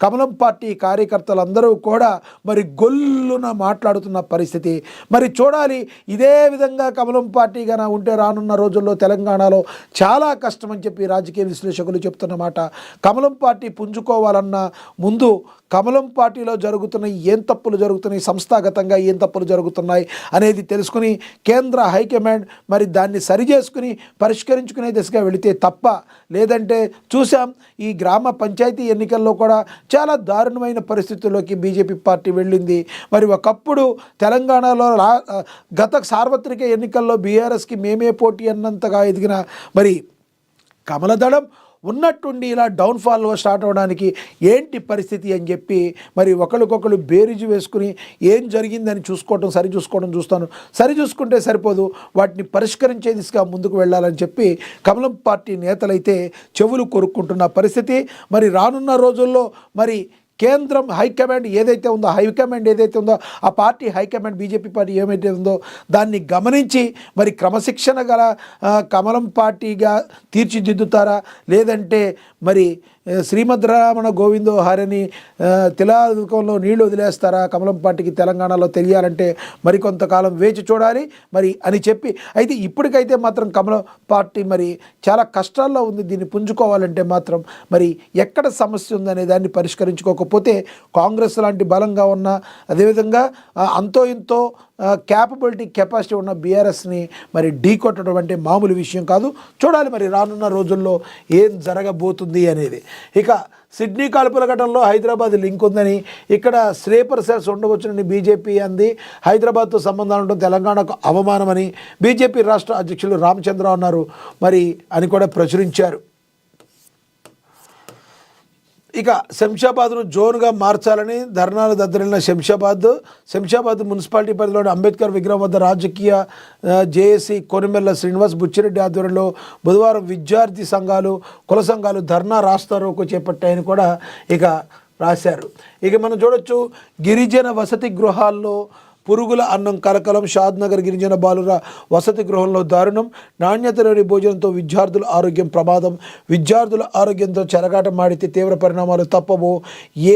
కమలం పార్టీ కార్యకర్తలందరూ కూడా మరి గొల్లున మాట్లాడుతున్న పరిస్థితి. మరి చూడాలి ఇదే విధంగా కమలం పార్టీగా ఉంటే రానున్న రోజుల్లో తెలంగాణలో చాలా కష్టం అని చెప్పి రాజకీయ విశ్లేషకులు చెప్తున్నమాట. కమలం పార్టీ పుంజుకోవాలన్న ముందు కమలం పార్టీలో జరుగుతున్న ఏం తప్పులు జరుగుతున్నాయి, సంస్థాగతంగా ఏం తప్పులు జరుగుతున్నాయి అనేది తెలుసుకుని కేంద్ర హైకమాండ్ మరి దాన్ని సరిచేసుకుని పరిష్కరించుకునే దిశగా వెళితే తప్ప, లేదంటే చూసాం ఈ గ్రామ పంచాయతీ ఎన్నికల్లో కూడా చాలా దారుణమైన పరిస్థితుల్లోకి బీజేపీ పార్టీ వెళ్ళింది. మరి ఒకప్పుడు తెలంగాణలో గత సార్వత్రిక ఎన్నికల్లో బీఆర్ఎస్కి మేమే పోటీ అన్నంతగా ఎదిగిన మరి కమలదళం ఉన్నట్టుండి ఇలా డౌన్ఫాల్లో స్టార్ట్ అవ్వడానికి ఏంటి పరిస్థితి అని చెప్పి మరి ఒకరికొకరు బేరీజు వేసుకుని ఏం జరిగిందని సరి చూసుకుంటే సరిపోదు, వాటిని పరిష్కరించే దిశగా ముందుకు వెళ్ళాలని చెప్పి కమలం పార్టీ నేతలైతే చెవులు కొరుక్కుంటున్న పరిస్థితి. మరి రానున్న రోజుల్లో మరి కేంద్రం హైకమాండ్ ఏదైతే ఉందో ఆ పార్టీ హైకమాండ్ బీజేపీ పార్టీ ఏమైతే ఉందో దాన్ని గమనించి మరి క్రమశిక్షణ గల కమలం పార్టీగా తీర్చిదిద్దుతారా, లేదంటే మరి శ్రీమద్ రామణ గోవిందో హరిని తిలాదుకంలో నీళ్లు వదిలేస్తారా కమలం పార్టీకి తెలంగాణలో తెలియాలంటే మరికొంతకాలం వేచి చూడాలి మరి అని చెప్పి అయితే ఇప్పటికైతే మాత్రం కమలం పార్టీ మరి చాలా కష్టాల్లో ఉంది. దీన్ని పుంజుకోవాలంటే మాత్రం మరి ఎక్కడ సమస్య ఉందనే దాన్ని పరిష్కరించుకోకపోతే కాంగ్రెస్ లాంటి బలంగా ఉన్న అదేవిధంగా అంతో ఇంతో కెపాసిటీ ఉన్న బీఆర్ఎస్ని మరి ఢీ కొట్టడం అంటే మామూలు విషయం కాదు. చూడాలి మరి రానున్న రోజుల్లో ఏం జరగబోతుంది అనేది. ఇక సిడ్నీ కాల్పుల ఘటనలో హైదరాబాద్ లింక్ ఉందని, ఇక్కడ స్లీపర్ సెల్స్ ఉండవచ్చునని బీజేపీ అంది. హైదరాబాద్తో సంబంధాలు ఉండడం తెలంగాణకు అవమానమని బీజేపీ రాష్ట్ర అధ్యక్షులు రామచంద్ర అన్నారు మరి అని కూడా ప్రచురించారు. ఇక శంషాబాద్ను జోన్గా మార్చాలని ధర్నాలు దద్దరిల్లిన శంషాబాద్ మున్సిపాలిటీ పరిధిలోని అంబేద్కర్ విగ్రహం వద్ద రాజకీయ జేఏసీ కొనిమెల్ల శ్రీనివాస్ బుచ్చిరెడ్డి ఆధ్వర్యంలో బుధవారం విద్యార్థి సంఘాలు, కుల సంఘాలు ధర్నా రాస్తారోకో చేపట్టాయని కూడా ఇక రాశారు. ఇక మనం చూడొచ్చు గిరిజన వసతి గృహాల్లో పురుగుల అన్నం కలకలం. షాద్నగర్ గిరిజన బాలుర వసతి గృహంలో దారుణం. నాణ్యత లేని భోజనంతో విద్యార్థుల ఆరోగ్యం ప్రమాదం. విద్యార్థుల ఆరోగ్యంతో చెలగాట మాడితే తీవ్ర పరిణామాలు తప్పవు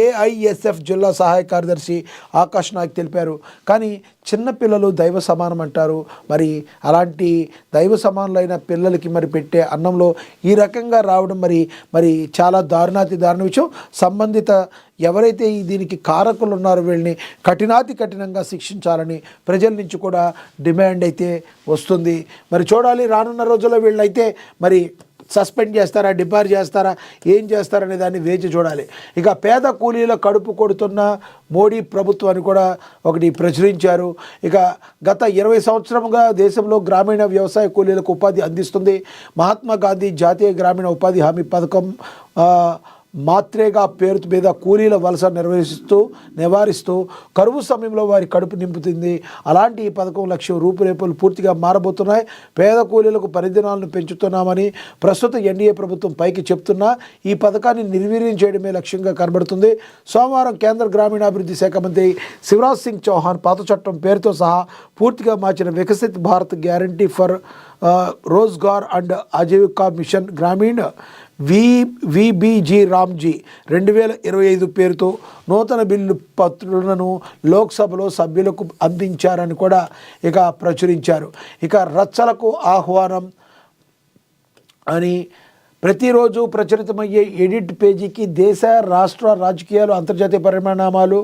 ఏఐఎస్ఎఫ్ జిల్లా సహాయ కార్యదర్శి ఆకాష్ నాయక్ తెలిపారు. కానీ చిన్నపిల్లలు దైవ సమానం అంటారు. మరి అలాంటి దైవ సమానులైన పిల్లలకి మరి పెట్టే అన్నంలో ఈ రకంగా రావడం మరి చాలా దారుణ విషయం. సంబంధిత ఎవరైతే దీనికి కారకులు ఉన్నారో వీళ్ళని కఠినంగా శిక్షించాలని ప్రజల నుంచి కూడా డిమాండ్ అయితే వస్తుంది. మరి చూడాలి రానున్న రోజుల్లో వీళ్ళైతే మరి సస్పెండ్ చేస్తారా, డిబార్ చేస్తారా, ఏం చేస్తారనే దాన్ని వేచి చూడాలి. ఇక పేద కూలీల కడుపు కొడుతున్న మోడీ ప్రభుత్వాన్ని కూడా ఒకటి ప్రచురించారు. ఇక గత 20 సంవత్సరముగా దేశంలో గ్రామీణ వ్యవసాయ కూలీలకు ఉపాధి అందిస్తుంది. మహాత్మా గాంధీ జాతీయ గ్రామీణ ఉపాధి హామీ పథకం మాత్రేగా పేరు మీద కూలీల వలస నివారిస్తూ కరువు సమయంలో వారి కడుపు నింపుతుంది. అలాంటి ఈ పథకం లక్ష్యం రూపురేఖలు పూర్తిగా మారబోతున్నాయి. పేద కూలీలకు పరిదినాలను పెంచుతున్నామని ప్రస్తుత ఎన్డీఏ ప్రభుత్వం పైకి చెప్తున్నా ఈ పథకాన్ని నిర్వీర్యం చేయడమే లక్ష్యంగా కనబడుతుంది. సోమవారం కేంద్ర గ్రామీణాభివృద్ధి శాఖ మంత్రి శివరాజ్ సింగ్ చౌహాన్ పాత చట్టం పేరుతో సహా పూర్తిగా మార్చిన Viksit Bharat guarantee for Rozgar and Ajeevika mission Gramin VBG Ramji 2025 పేరుతో నూతన బిల్లు పత్రులను లోక్సభలో సభ్యులకు అందించారని కూడా ఇక ప్రచురించారు. ఇక రచ్చలకు ఆహ్వానం అని ప్రతిరోజు ప్రచురితమయ్యే ఎడిట్ పేజీకి దేశ రాష్ట్ర రాజకీయాలు, అంతర్జాతీయ పరిణామాలు,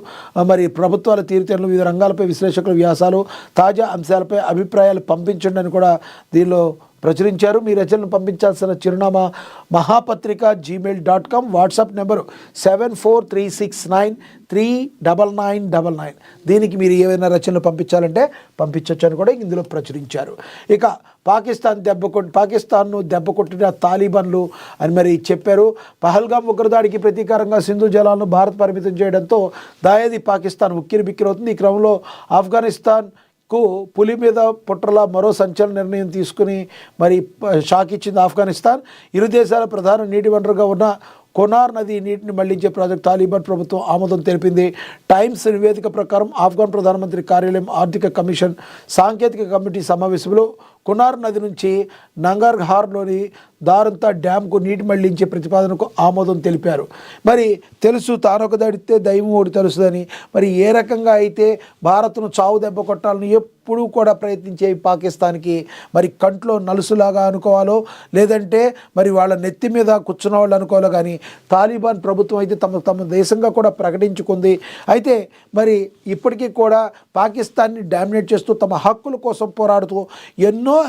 మరి ప్రభుత్వాల తీరుతెన్నులు, వివిధ రంగాలపై విశ్లేషకుల వ్యాసాలు, తాజా అంశాలపై అభిప్రాయాలు పంపించండి అని కూడా దీనిలో ప్రచురించారు. మీ రచనలు పంపించాల్సిన చిరునామా mahapatrika@gmail.com, వాట్సాప్ నెంబరు 7436939999. దీనికి మీరు ఏవైనా రచనలు పంపించాలంటే పంపించవచ్చు అని కూడా ఇందులో ప్రచురించారు. ఇక పాకిస్తాన్ను దెబ్బ కొట్టిన తాలిబాన్లు అని మరి చెప్పారు. పహల్గామ్ ఉగ్రదాడికి ప్రతీకారంగా సింధు జలాలను భారత్ పరిమితం చేయడంతో దాయాది పాకిస్తాన్ ఉక్కిరిబిక్కిరవుతుంది. ఈ క్రమంలో ఆఫ్ఘనిస్తాన్ పులి మీద పుట్రలా మరో సంచలన నిర్ణయం తీసుకుని మరి షాక్ ఇచ్చింది ఆఫ్ఘనిస్తాన్. ఇరు దేశాల ప్రధాన నీటి వనరుగా ఉన్న కొనార్ నది నీటిని మళ్లించే ప్రాజెక్టు తాలిబాన్ ప్రభుత్వం ఆమోదం తెలిపింది. టైమ్స్ నివేదిక ప్రకారం ఆఫ్ఘన్ ప్రధానమంత్రి కార్యాలయం, ఆర్థిక కమిషన్, సాంకేతిక కమిటీ సమావేశంలో కొనార్ నది నుంచి నంగర్హార్లోని దారంతా డ్యాంకు నీటి మళ్లించే ప్రతిపాదనకు ఆమోదం తెలిపారు. మరి తెలుసు తానొక దడితే దైవం ఒకటి తెలుస్తుందని. మరి ఏ రకంగా అయితే భారత్ను చావు దెబ్బ కొట్టాలని ఎప్పుడూ కూడా ప్రయత్నించే పాకిస్తాన్కి మరి కంట్లో నలుసులాగా అనుకోవాలో, లేదంటే మరి వాళ్ళ నెత్తి మీద కూర్చున్న వాళ్ళు అనుకోవాలో, కానీ తాలిబాన్ ప్రభుత్వం అయితే తమ దేశంగా కూడా ప్రకటించుకుంది. అయితే మరి ఇప్పటికీ కూడా పాకిస్తాన్ని డామినేట్ చేస్తూ తమ హక్కుల కోసం పోరాడుతూ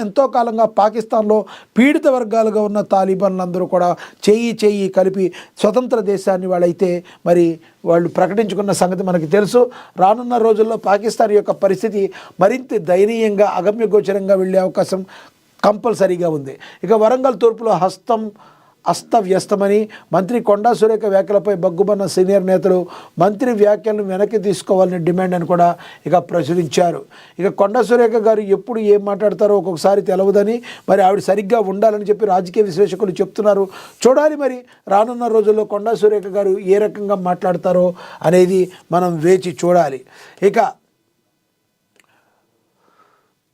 ఎంతో కాలంగా పాకిస్తాన్లో పీడిత వర్గాలుగా ఉన్న తాలిబాన్లందరూ కూడా చెయ్యి కలిపి స్వతంత్ర దేశాన్ని వాళ్ళు ప్రకటించుకున్న సంగతి మనకి తెలుసు. రానున్న రోజుల్లో పాకిస్తాన్ యొక్క పరిస్థితి మరింత దయనీయంగా, అగమ్యగోచరంగా వెళ్ళే అవకాశం కంపల్సరీగా ఉంది. ఇక వరంగల్ తూర్పులో అస్తవ్యస్తమని మంత్రి కొండా సురేఖ వ్యాఖ్యలపై బగ్గుమన్న సీనియర్ నేతలు మంత్రి వ్యాఖ్యలను వెనక్కి తీసుకోవాలని డిమాండ్ అని కూడా ఇక ప్రచురించారు. ఇక కొండా సురేఖ గారు ఎప్పుడు ఏం మాట్లాడతారో ఒక్కొక్కసారి తెలవదని, మరి ఆవిడ సరిగ్గా ఉండాలని చెప్పి రాజకీయ విశ్లేషకులు చెప్తున్నారు. చూడాలి మరి రానున్న రోజుల్లో కొండా సురేఖ గారు ఏ రకంగా మాట్లాడతారో అనేది మనం వేచి చూడాలి. ఇక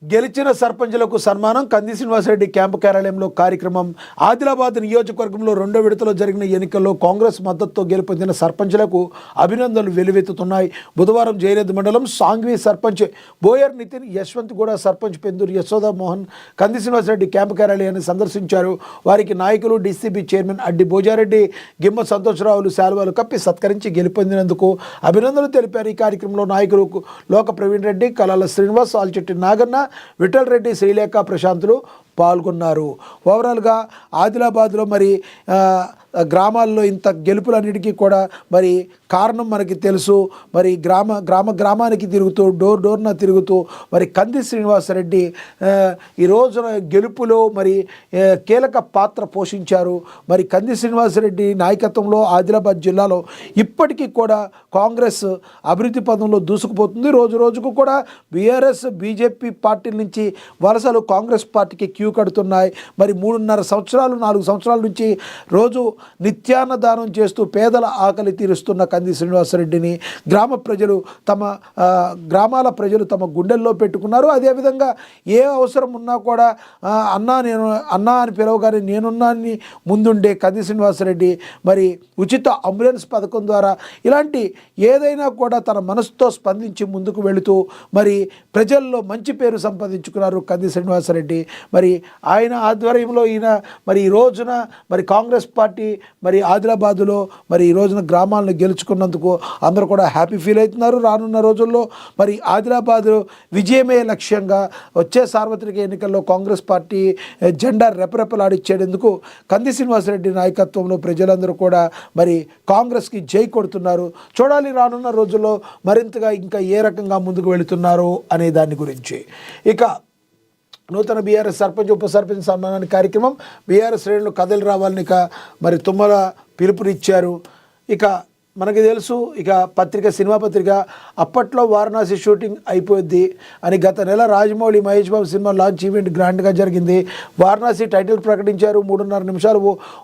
గెలిచిన సర్పంచులకు సన్మానం, కంది శ్రీనివాసరెడ్డి క్యాంపు కార్యాలయంలో కార్యక్రమం. ఆదిలాబాద్ నియోజకవర్గంలో 2వ విడతలో జరిగిన ఎన్నికల్లో కాంగ్రెస్ మద్దతుతో గెలుపొందిన సర్పంచులకు అభినందనలు వెల్లువెత్తుతున్నాయి. బుధవారం జయరేద్ మండలం సాంగ్వి సర్పంచ్ బోయర్ నితిన్, యశ్వంత్ గూడ సర్పంచ్ పెందూరు యశోదా మోహన్ కంది శ్రీనివాసరెడ్డి క్యాంపు కార్యాలయాన్ని సందర్శించారు. వారికి నాయకులు, డీసీబీ చైర్మన్ అడ్డి భోజారెడ్డి, గిమ్మ సంతోషరావులు శాలువాలు కప్పి సత్కరించి గెలుపొందినందుకు అభినందనలు తెలిపారు. ఈ కార్యక్రమంలో నాయకులు లోక ప్రవీణ్ రెడ్డి, కలాల శ్రీనివాస్, ఆల్చెట్టి నాగన్న, విఠల్ రెడ్డి, శ్రీలేఖ, ప్రశాంతులు పాల్గొన్నారు. ఓవరాల్గా ఆదిలాబాద్లో మరి గ్రామాల్లో ఇంత గెలుపులన్నిటికీ కూడా మరి కారణం మనకి తెలుసు. మరి గ్రామానికి తిరుగుతూ డోర్న తిరుగుతూ మరి కంది శ్రీనివాసరెడ్డి ఈ రోజున గెలుపులో మరి కీలక పాత్ర పోషించారు. మరి కంది శ్రీనివాసరెడ్డి నాయకత్వంలో ఆదిలాబాద్ జిల్లాలో ఇప్పటికీ కూడా కాంగ్రెస్ అభివృద్ధి పదంలో దూసుకుపోతుంది. రోజు రోజుకు కూడా బీఆర్ఎస్, బీజేపీ పార్టీల నుంచి వలసలు కాంగ్రెస్ పార్టీకి క్యూ కడుతున్నాయి. మరి 3.5 సంవత్సరాలు 4 సంవత్సరాల నుంచి రోజు నిత్యాన్నదానం చేస్తూ పేదల ఆకలి తీరుస్తున్న కంది శ్రీనివాసరెడ్డిని గ్రామాల ప్రజలు తమ గుండెల్లో పెట్టుకున్నారు. అదేవిధంగా ఏ అవసరం ఉన్నా కూడా అన్నా అని పిలవగానే నేనున్నాన్ని ముందుండే కంది శ్రీనివాసరెడ్డి మరి ఉచిత అంబులెన్స్ పథకం ద్వారా ఇలాంటి ఏదైనా కూడా తన మనసుతో స్పందించి ముందుకు వెళుతూ మరి ప్రజల్లో మంచి పేరు సంపాదించుకున్నారు కంది శ్రీనివాసరెడ్డి. మరి ఆయన ఆధ్వర్యంలో ఈయన మరి ఈ రోజున మరి కాంగ్రెస్ పార్టీ మరి ఆదిలాబాదులో మరి ఈ రోజున గ్రామాలను గెలుచుకున్నందుకు అందరూ కూడా హ్యాపీ ఫీల్ అవుతున్నారు. రానున్న రోజుల్లో మరి ఆదిలాబాదు విజయమే లక్ష్యంగా వచ్చే సార్వత్రిక ఎన్నికల్లో కాంగ్రెస్ పార్టీ జెండా రెపరెపలాడిచ్చేందుకు కంది శ్రీనివాసరెడ్డి నాయకత్వంలో ప్రజలందరూ కూడా మరి కాంగ్రెస్కి జై కొడుతున్నారు. చూడాలి రానున్న రోజుల్లో మరింతగా ఇంకా ఏ రకంగా ముందుకు వెళుతున్నారు అనే దాని గురించి. ఇక నూతన బీఆర్ఎస్ సర్పంచ్, ఉప సర్పంచ్ సన్మానాన్ని కార్యక్రమం బీఆర్ఎస్ శ్రేణులు కథలు రావాలని మరి తుమ్మల పిలుపునిచ్చారు. ఇక మనకి తెలుసు ఇక సినిమా పత్రిక అప్పట్లో వారణాసి షూటింగ్ అయిపోద్ది అని గత నెల Rajamouli, Mahesh Babu cinema launch event గ్రాండ్గా జరిగింది. వారణాసి టైటిల్ ప్రకటించారు. 3.5 నిమిషాలు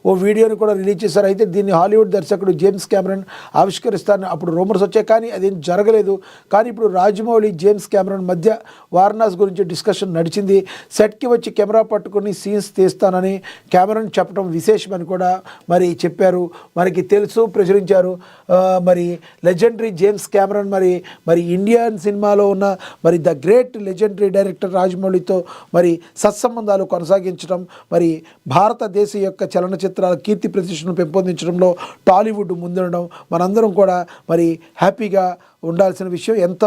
ఓ వీడియోని కూడా రిలీజ్ చేశారు. అయితే దీన్ని హాలీవుడ్ దర్శకుడు జేమ్స్ కెమెరన్ ఆవిష్కరిస్తారని అప్పుడు రూమర్స్ వచ్చాయి, కానీ అదేం జరగలేదు. కానీ ఇప్పుడు రాజమౌళి, జేమ్స్ కెమెరన్ మధ్య వారణాసి గురించి డిస్కషన్ నడిచింది. సెట్కి వచ్చి కెమెరా పట్టుకుని సీన్స్ తీస్తానని కెమెరన్ చెప్పడం విశేషమని కూడా మరి చెప్పారు. మనకి తెలుసు, ప్రచురించారు. మరి లెజెండరీ జేమ్స్ కెమెరాన్ మరి ఇండియన్ సినిమాలో ఉన్న మరి ద గ్రేట్ లెజెండరీ డైరెక్టర్ రాజమౌళితో మరి సత్సంబంధాలు కొనసాగించడం, మరి భారతదేశ యొక్క చలనచిత్రాల కీర్తి ప్రతిష్టను పెంపొందించడంలో టాలీవుడ్ ముందుండడం మనందరం కూడా మరి హ్యాపీగా ఉండాల్సిన విషయం, ఎంత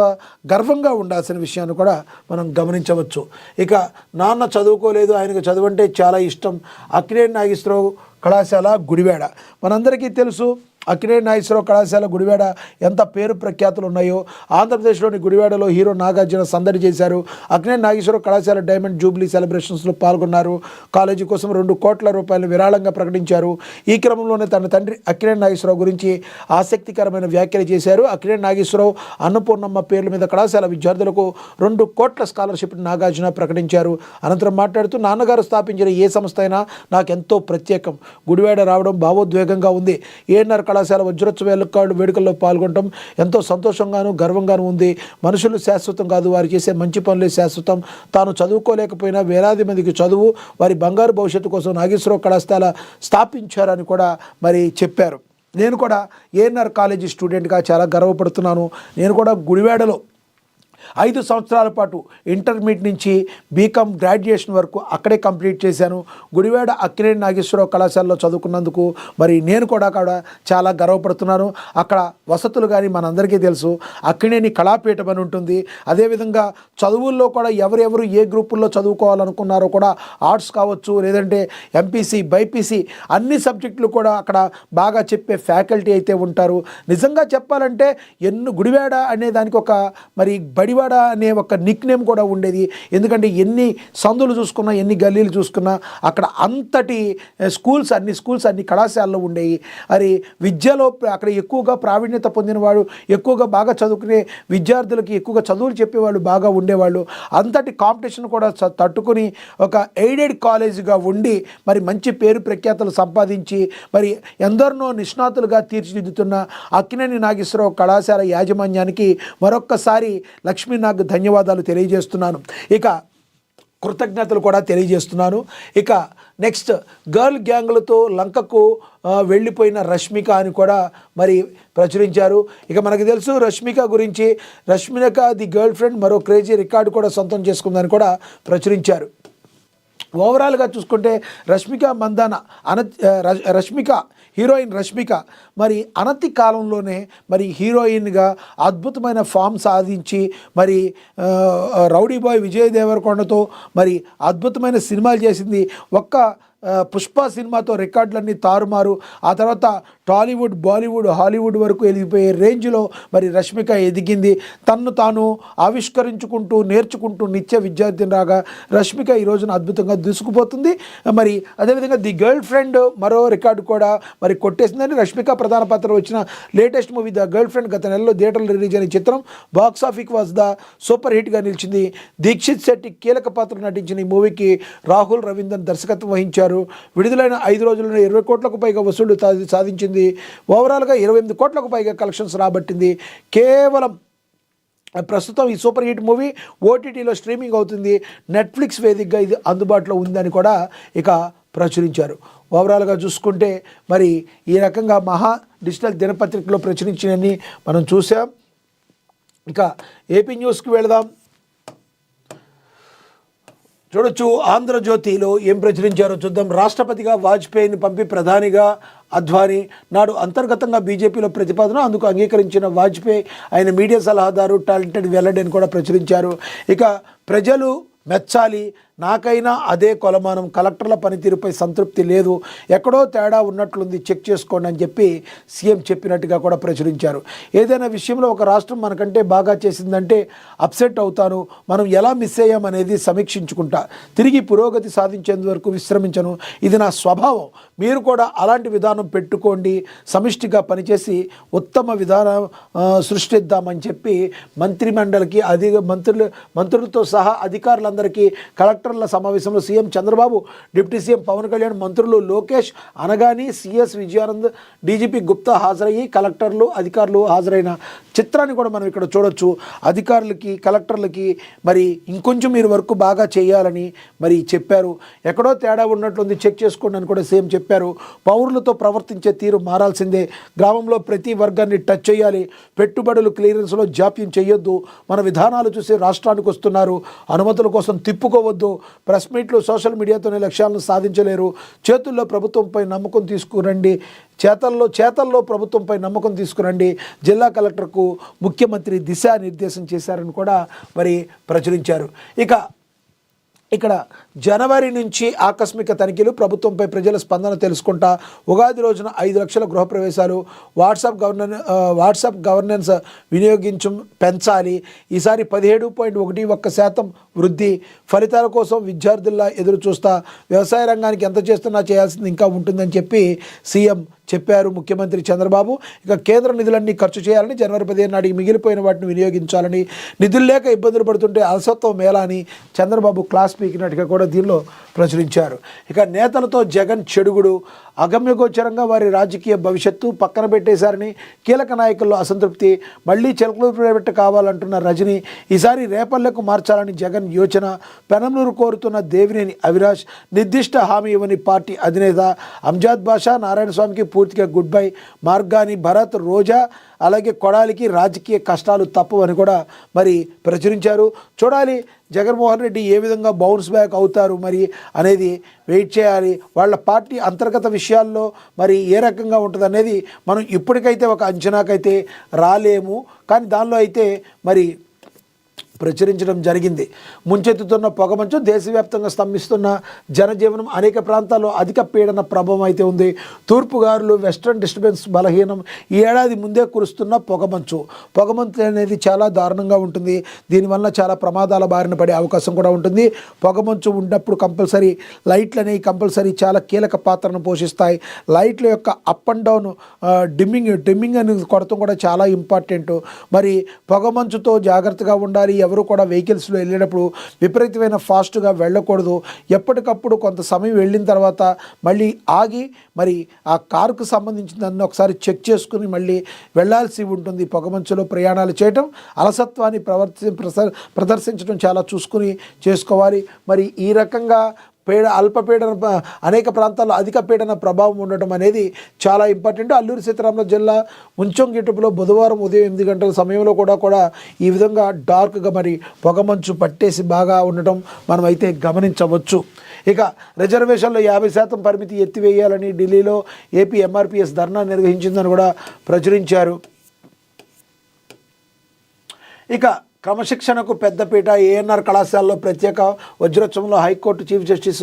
గర్వంగా ఉండాల్సిన విషయాన్ని కూడా మనం గమనించవచ్చు. ఇక నాన్న చదువుకోలేదు, ఆయనకు చదువు అంటే చాలా ఇష్టం. అక్కినేని నాగేశ్వరరావు కళాశాల గుడివాడ. మనందరికీ తెలుసు అక్కినేని నాగేశ్వరరావు కళాశాల గుడివాడ ఎంత పేరు ప్రఖ్యాతులు ఉన్నాయో. ఆంధ్రప్రదేశ్లోని గుడివాడలో హీరో నాగార్జున సందడి చేశారు. అక్కినేని నాగేశ్వరరావు కళాశాల డైమండ్ జూబ్లీ సెలబ్రేషన్స్లో పాల్గొన్నారు. కాలేజీ కోసం 2 కోట్ల రూపాయలు విరాళంగా ప్రకటించారు. ఈ క్రమంలోనే తన తండ్రి అక్కినేని నాగేశ్వరరావు గురించి ఆసక్తికరమైన వ్యాఖ్యలు చేశారు. అక్కినేని నాగేశ్వరరావు, అన్నపూర్ణమ్మ పేర్ల మీద కళాశాల విద్యార్థులకు 2 కోట్ల స్కాలర్షిప్ని నాగార్జున ప్రకటించారు. అనంతరం మాట్లాడుతూ, నాన్నగారు స్థాపించిన ఏ సంస్థ అయినా నాకెంతో ప్రత్యేకం. గుడివాడ రావడం భావోద్వేగంగా ఉంది. ఏఎన్ఆర్ కళాశాల వజ్రోత్సవ వేడుకల్లో పాల్గొనడం ఎంతో సంతోషంగాను గర్వంగాను ఉంది. మనుషులు శాశ్వతం కాదు, వారు చేసే మంచి పనులే శాశ్వతం. తాను చదువుకోలేకపోయినా వేలాది మందికి చదువు, వారి బంగారు భవిష్యత్తు కోసం నాగేశ్వరరావు కళాశాల స్థాపించారని కూడా మరి చెప్పారు. నేను కూడా ఏఎన్ఆర్ కాలేజీ స్టూడెంట్గా చాలా గర్వపడుతున్నాను. నేను కూడా గుడివాడలో 5 సంవత్సరాల పాటు ఇంటర్మీడియట్ నుంచి బీకామ్ గ్రాడ్యుయేషన్ వరకు అక్కడే కంప్లీట్ చేశాను. గుడివాడ అక్కినేని నాగేశ్వరరావు కళాశాలలో చదువుకున్నందుకు మరి నేను కూడా చాలా గర్వపడుతున్నాను. అక్కడ వసతులు కానీ మనందరికీ తెలుసు, అక్కినేని కళాపీఠం అని ఉంటుంది. అదేవిధంగా చదువుల్లో కూడా ఎవరెవరు ఏ గ్రూపుల్లో చదువుకోవాలనుకున్నారో కూడా ఆర్ట్స్ కావచ్చు, లేదంటే ఎంపీసీ, బైపీసీ అన్ని సబ్జెక్టులు కూడా అక్కడ బాగా చెప్పే ఫ్యాకల్టీ అయితే ఉంటారు. నిజంగా చెప్పాలంటే గుడివాడ అనే దానికి ఒక మరి బడివాడ అనే ఒక నిక్ నేమ్ కూడా ఉండేది. ఎందుకంటే ఎన్ని సందులు చూసుకున్నా, ఎన్ని గల్లీలు చూసుకున్నా అక్కడ అంతటి అన్ని స్కూల్స్ అన్ని కళాశాలలో ఉండేవి. మరి విద్యలో అక్కడ ఎక్కువగా ప్రావీణ్యత పొందినవాడు, ఎక్కువగా బాగా చదువుకునే విద్యార్థులకి ఎక్కువగా చదువులు చెప్పేవాళ్ళు బాగా ఉండేవాళ్ళు. అంతటి కాంపిటీషన్ కూడా తట్టుకుని ఒక ఎయిడెడ్ కాలేజీగా ఉండి మరి మంచి పేరు ప్రఖ్యాతలు సంపాదించి మరి ఎందరినో నిష్ణాతులుగా తీర్చిదిద్దుతున్న అక్కినేని నాగేశ్వరరావు కళాశాల యాజమాన్యానికి మరొక్కసారి నాకు ధన్యవాదాలు తెలియజేస్తున్నాను. ఇక కృతజ్ఞతలు కూడా తెలియజేస్తున్నాను. ఇక నెక్స్ట్, గర్ల్ గ్యాంగులతో లంకకు వెళ్ళిపోయిన రష్మిక అని కూడా మరి ప్రచురించారు. ఇక మనకు తెలుసు రష్మిక గురించి, రష్మిక ది గర్ల్ ఫ్రెండ్ మరో క్రేజీ రికార్డు కూడా సొంతం చేసుకుందని కూడా ప్రచురించారు. ఓవరాల్గా చూసుకుంటే హీరోయిన్ రష్మిక మరి అనతి కాలంలోనే మరి హీరోయిన్గా అద్భుతమైన ఫామ్ సాధించి మరి రౌడీ బాయ్ విజయ్ దేవరకొండతో మరి అద్భుతమైన సినిమాలు చేసింది. పుష్ప సినిమాతో రికార్డులన్నీ తారుమారు. ఆ తర్వాత టాలీవుడ్, బాలీవుడ్, హాలీవుడ్ వరకు ఎదిగిపోయే రేంజ్లో మరి రష్మిక ఎదిగింది. తన్ను తాను ఆవిష్కరించుకుంటూ నేర్చుకుంటూ నిత్య విద్యార్థినిలాగా రష్మిక ఈ రోజున అద్భుతంగా దూసుకుపోతుంది. మరి అదేవిధంగా ది గర్ల్ ఫ్రెండ్ మరో రికార్డు కూడా మరి కొట్టేసిందని. రష్మిక ప్రధాన పాత్ర వచ్చిన latest movie the girl friend గత నెలలో థియేటర్లో రిలీజ్ అయిన చిత్రం బాక్స్ ఆఫీస్ వద్ద సూపర్ హిట్గా నిలిచింది. దీక్షిత్ శెట్టి కీలక పాత్ర నటించిన ఈ మూవీకి రాహుల్ రవీంద్రన్ దర్శకత్వం వహించారు. విడుదలైన 5 రోజుల్లో 20 కోట్లకు పైగా వసూళ్లు సాధించింది. ఓవరాల్గా 28 కోట్లకు పైగా కలెక్షన్స్ రాబట్టింది. కేవలం ప్రస్తుతం ఈ సూపర్ హిట్ మూవీ ఓటీటీలో స్ట్రీమింగ్ అవుతుంది. నెట్ఫ్లిక్స్ వేదికగా ఇది అందుబాటులో ఉందని కూడా ఇక ప్రచురించారు. ఓవరాల్గా చూసుకుంటే మరి ఈ రకంగా మహా డిజిటల్ దినపత్రికలో ప్రచురించినన్ని మనం చూసాం. ఇక ఏపీ న్యూస్కి వెళదాం. చూడొచ్చు, ఆంధ్రజ్యోతిలో ఏం ప్రచురించారో చూద్దాం. రాష్ట్రపతిగా వాజ్పేయిని పంపి ప్రధానిగా అద్వానీ. నాడు అంతర్గతంగా బీజేపీలో ప్రతిపాదన, అందుకు అంగీకరించిన వాజ్పేయి ఆయన మీడియా సలహాదారు టాలెంటెడ్ వెల్లడి అని కూడా ప్రచురించారు. ఇక ప్రజలు మెచ్చాలి, నాకైనా అదే కొలమానం, కలెక్టర్ల పనితీరుపై సంతృప్తి లేదు, ఎక్కడో తేడా ఉన్నట్లుంది, చెక్ చేసుకోండి అని చెప్పి సీఎం చెప్పినట్టుగా కూడా ప్రచురించారు. ఏదైనా విషయంలో ఒక రాష్ట్రం మనకంటే బాగా చేసిందంటే అప్సెట్ అవుతాను, మనం ఎలా మిస్ అయ్యామనేది సమీక్షించుకుంటా, తిరిగి పురోగతి సాధించేందు వరకు విశ్రమించను, ఇది నా స్వభావం, మీరు కూడా అలాంటి విధానం పెట్టుకోండి, సమిష్టిగా పనిచేసి ఉత్తమ విధానం సృష్టిద్దామని చెప్పి మంత్రిమండలికి మంత్రులతో సహా అధికారులందరికీ కలెక్టర్ విలేకరుల సమావేశంలో CM Chandrababu, deputy CM Pawan Kalyan, మంత్రులు లోకేష్, అనగాని, సిఎస్ విజయానంద్, డీజీపీ గుప్తా హాజరయ్యి కలెక్టర్లు, అధికారులు హాజరైన చిత్రాన్ని కూడా మనం ఇక్కడ చూడొచ్చు. అధికారులకి, కలెక్టర్లకి మరి ఇంకొంచెం మీరు వర్క్ బాగా చేయాలని మరి చెప్పారు. ఎక్కడో తేడా ఉన్నట్లుంది, చెక్ చేసుకోండి అని కూడా సీఎం చెప్పారు. పౌరులతో ప్రవర్తించే తీరు మారాల్సిందే. గ్రామంలో ప్రతి వర్గాన్ని టచ్ చేయాలి. పెట్టుబడులు క్లియరెన్స్లో జాప్యం చేయొద్దు. మన విధానాలు చూసి రాష్ట్రానికి వస్తున్నారు. అనుమతుల కోసం తిప్పుకోవద్దు. ప్రెస్ మీట్లు, సోషల్ మీడియాతోనే లక్ష్యాలను సాధించలేరు. చేతుల్లో ప్రభుత్వంపై నమ్మకం తీసుకురండి. చేతల్లో ప్రభుత్వంపై నమ్మకం తీసుకురండి. జిల్లా కలెక్టర్కు ముఖ్యమంత్రి దిశానిర్దేశం చేశారని కూడా మరి ప్రచురించారు. ఇక్కడ జనవరి నుంచి ఆకస్మిక తనిఖీలు, ప్రభుత్వంపై ప్రజల స్పందన తెలుసుకుంటా. ఉగాది రోజున 5 లక్షల గృహప్రవేశాలు. వాట్సాప్ గవర్నెన్స్ వినియోగించం పెంచాలి. ఈసారి 17.11% వృద్ధి. ఫలితాల కోసం విద్యార్థుల్లా ఎదురు చూస్తా. వ్యవసాయ రంగానికి ఎంత చేస్తున్నా చేయాల్సింది ఇంకా ఉంటుందని చెప్పి సీఎం చెప్పారు ముఖ్యమంత్రి చంద్రబాబు. కేంద్ర నిధులన్నీ ఖర్చు చేయాలని, జనవరి 15 నాటికి మిగిలిపోయిన వాటిని వినియోగించాలని, నిధులు లేక ఇబ్బందులు పడుతుంటే అలసత్వం మేళ అని చంద్రబాబు క్లాస్ పీకినట్టుగా కూడా దీనిలో ప్రచురించారు. నేతలతో జగన్ చెడుగుడు. అగమ్యగోచరంగా వారి రాజకీయ భవిష్యత్తు పక్కన పెట్టేశారని, కీలక నాయకుల్లో అసంతృప్తి. మళ్లీ చిలకలూరుపేట కావాలంటున్న రజనీ. ఈసారి రేపల్లెకు మార్చాలని జగన్ యోచన. పెనంలూరు కోరుతున్న దేవినేని అవినాష్. నిర్దిష్ట హామీ ఇవ్వని పార్టీ అధినేత. అంజాద్ బాషా, నారాయణ స్వామికి పూర్తిగా గుడ్ బై. మార్గాని భరత్, రోజా, అలాగే కొడాలికి రాజకీయ కష్టాలు తప్పవని కూడా మరి ప్రచురించారు. చూడాలి జగన్మోహన్ రెడ్డి ఏ విధంగా బౌన్స్ బ్యాక్ అవుతారు మరి అనేది వెయిట్ చేయాలి. వాళ్ళ పార్టీ అంతర్గత విషయాల్లో మరి ఏ రకంగా ఉంటుంది అనేది మనం ఇప్పటికైతే ఒక అంచనాకైతే రాలేము. కానీ దానిలో అయితే మరి ప్రచురించడం జరిగింది. ముంచెత్తుతున్న పొగమంచు, దేశవ్యాప్తంగా స్తంభిస్తున్న జనజీవనం, అనేక ప్రాంతాల్లో అధిక పీడన ప్రభావం అయితే ఉంది. తూర్పుగారులు, వెస్ట్రన్ డిస్టర్బెన్స్ బలహీనం. ఈ ఏడాది ముందే కురుస్తున్న పొగమంచు అనేది చాలా దారుణంగా ఉంటుంది. దీనివల్ల చాలా ప్రమాదాల బారిన పడే అవకాశం కూడా ఉంటుంది. పొగమంచు ఉన్నప్పుడు లైట్లు అనేవి కంపల్సరీ చాలా కీలక పాత్రను పోషిస్తాయి. లైట్ల యొక్క అప్ అండ్ డౌన్ డిమ్మింగ్ అనేది కొడతాం కూడా చాలా ఇంపార్టెంట్. మరి పొగమంచుతో జాగ్రత్తగా ఉండాలి. ఎవరు కూడా వెహికల్స్లో వెళ్ళేటప్పుడు విపరీతమైన ఫాస్ట్గా వెళ్ళకూడదు. ఎప్పటికప్పుడు కొంత సమయం వెళ్ళిన తర్వాత మళ్ళీ ఆగి మరి ఆ కారుకు సంబంధించిన దాన్ని ఒకసారి చెక్ చేసుకుని మళ్ళీ వెళ్ళాల్సి ఉంటుంది. పొగమంచులో ప్రయాణాలు చేయటం, అలసత్వాన్ని ప్రదర్శించడం చాలా చూసుకుని చేసుకోవాలి. మరి ఈ రకంగా అల్పపీడన అనేక ప్రాంతాల్లో అధిక పీడన ప్రభావం ఉండటం అనేది చాలా ఇంపార్టెంట్. అల్లూరి సీతారామరాజు జిల్లా ముంచంగిటుపులో బుధవారం ఉదయం 8 గంటల సమయంలో కూడా ఈ విధంగా డార్క్గా మరి పొగమంచు పట్టేసి బాగా ఉండటం మనం అయితే గమనించవచ్చు. రిజర్వేషన్లో 50% పరిమితి ఎత్తివేయాలని ఢిల్లీలో ఏపీ ఎంఆర్పీఎస్ ధర్నా నిర్వహించిందని కూడా ప్రచురించారు. క్రమశిక్షణకు పెద్దపీట. ఏఎన్ఆర్ కళాశాలలో ప్రత్యేక వజ్రోత్సవంలో high court chief justice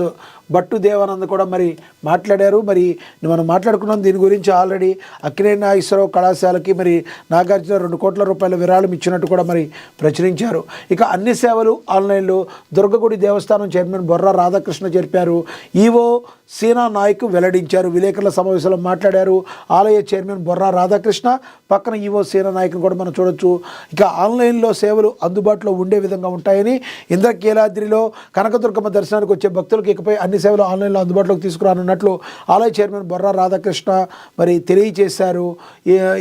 Bhattu Devanand కూడా మరి మాట్లాడారు. మరి మనం మాట్లాడుకున్నాం దీని గురించి ఆల్రెడీ. అక్కినేని నాగేశ్వరరావు కళాశాలకి మరి నాగార్జున 2 కోట్ల రూపాయల విరాళం ఇచ్చినట్టు కూడా మరి ప్రచురించారు. అన్ని సేవలు ఆన్లైన్లో. దుర్గగుడి దేవస్థానం చైర్మన్ బొర్రా రాధాకృష్ణ జరిపారు. ఈవో సీనా నాయక్ వెల్లడించారు. విలేకరుల సమావేశంలో మాట్లాడారు. ఆలయ చైర్మన్ బొర్రా రాధాకృష్ణ, పక్కన ఈవో సీనా నాయక్ను కూడా మనం చూడొచ్చు. ఆన్లైన్లో సేవలు అందుబాటులో ఉండే విధంగా ఉంటాయని, ఇంద్రకీలాద్రిలో కనకదుర్గమ్మ దర్శనానికి వచ్చే భక్తులకు ఇకపై అన్ని సేవలు ఆన్లైన్లో అందుబాటులోకి తీసుకురానున్నట్లు ఆలయ చైర్మన్ బొర్రా రాధాకృష్ణ మరి తెలియజేశారు.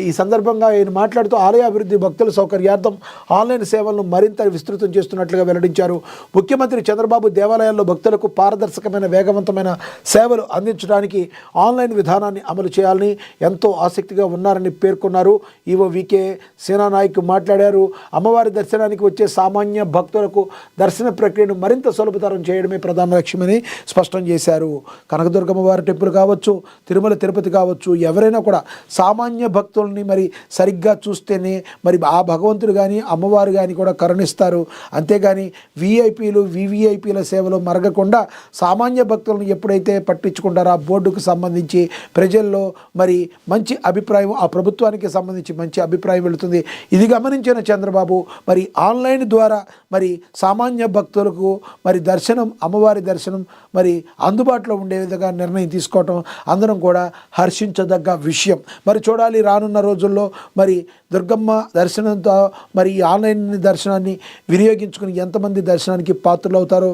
ఈ సందర్భంగా ఆయన మాట్లాడుతూ ఆలయ అభివృద్ధి, భక్తుల సౌకర్యార్థం ఆన్లైన్ సేవలను మరింత విస్తృతం చేస్తున్నట్లుగా వెల్లడించారు. ముఖ్యమంత్రి చంద్రబాబు దేవాలయాల్లో భక్తులకు పారదర్శకమైన, వేగవంతమైన సేవలు అందించడానికి ఆన్లైన్ విధానాన్ని అమలు చేయాలని ఎంతో ఆసక్తిగా ఉన్నారని పేర్కొన్నారు. ఈవో వికే సేనా నాయక్ మాట్లాడారు. అమ్మవారి దర్శనానికి వచ్చే సామాన్య భక్తులకు దర్శన ప్రక్రియను మరింత సులభతరం చేయడమే ప్రధాన లక్ష్యమని స్పష్టం చేశారు. కనకదుర్గమ్మ వారి టెంపుల్ కావచ్చు, తిరుమల తిరుపతి కావచ్చు, ఎవరైనా కూడా సామాన్య భక్తుల్ని మరి సరిగ్గా చూస్తేనే మరి ఆ భగవంతుడు కానీ అమ్మవారు కానీ కూడా కరుణిస్తారు. అంతేగాని విఐపీలు, వివిఐపీల సేవలు మరగకుండా సామాన్య భక్తులను ఎప్పుడైతే పట్టించుకుంటారో ఆ బోర్డుకు సంబంధించి ప్రజల్లో మరి మంచి అభిప్రాయం, ఆ ప్రభుత్వానికి సంబంధించి మంచి అభిప్రాయం వెళుతుంది. ఇది గమనించిన చంద్రబాబు మరి ఆన్లైన్ ద్వారా మరి సామాన్య భక్తులకు మరి దర్శనం, అమ్మవారి దర్శనం మరి అందుబాటులో ఉండే విధంగా నిర్ణయం తీసుకోవటం అందరం కూడా హర్షించదగ్గ విషయం. మరి చూడాలి రానున్న రోజుల్లో మరి దుర్గమ్మ దర్శనంతో మరి ఈ ఆన్లైన్ దర్శనాన్ని వినియోగించుకుని ఎంతమంది దర్శనానికి పాత్రలు అవుతారో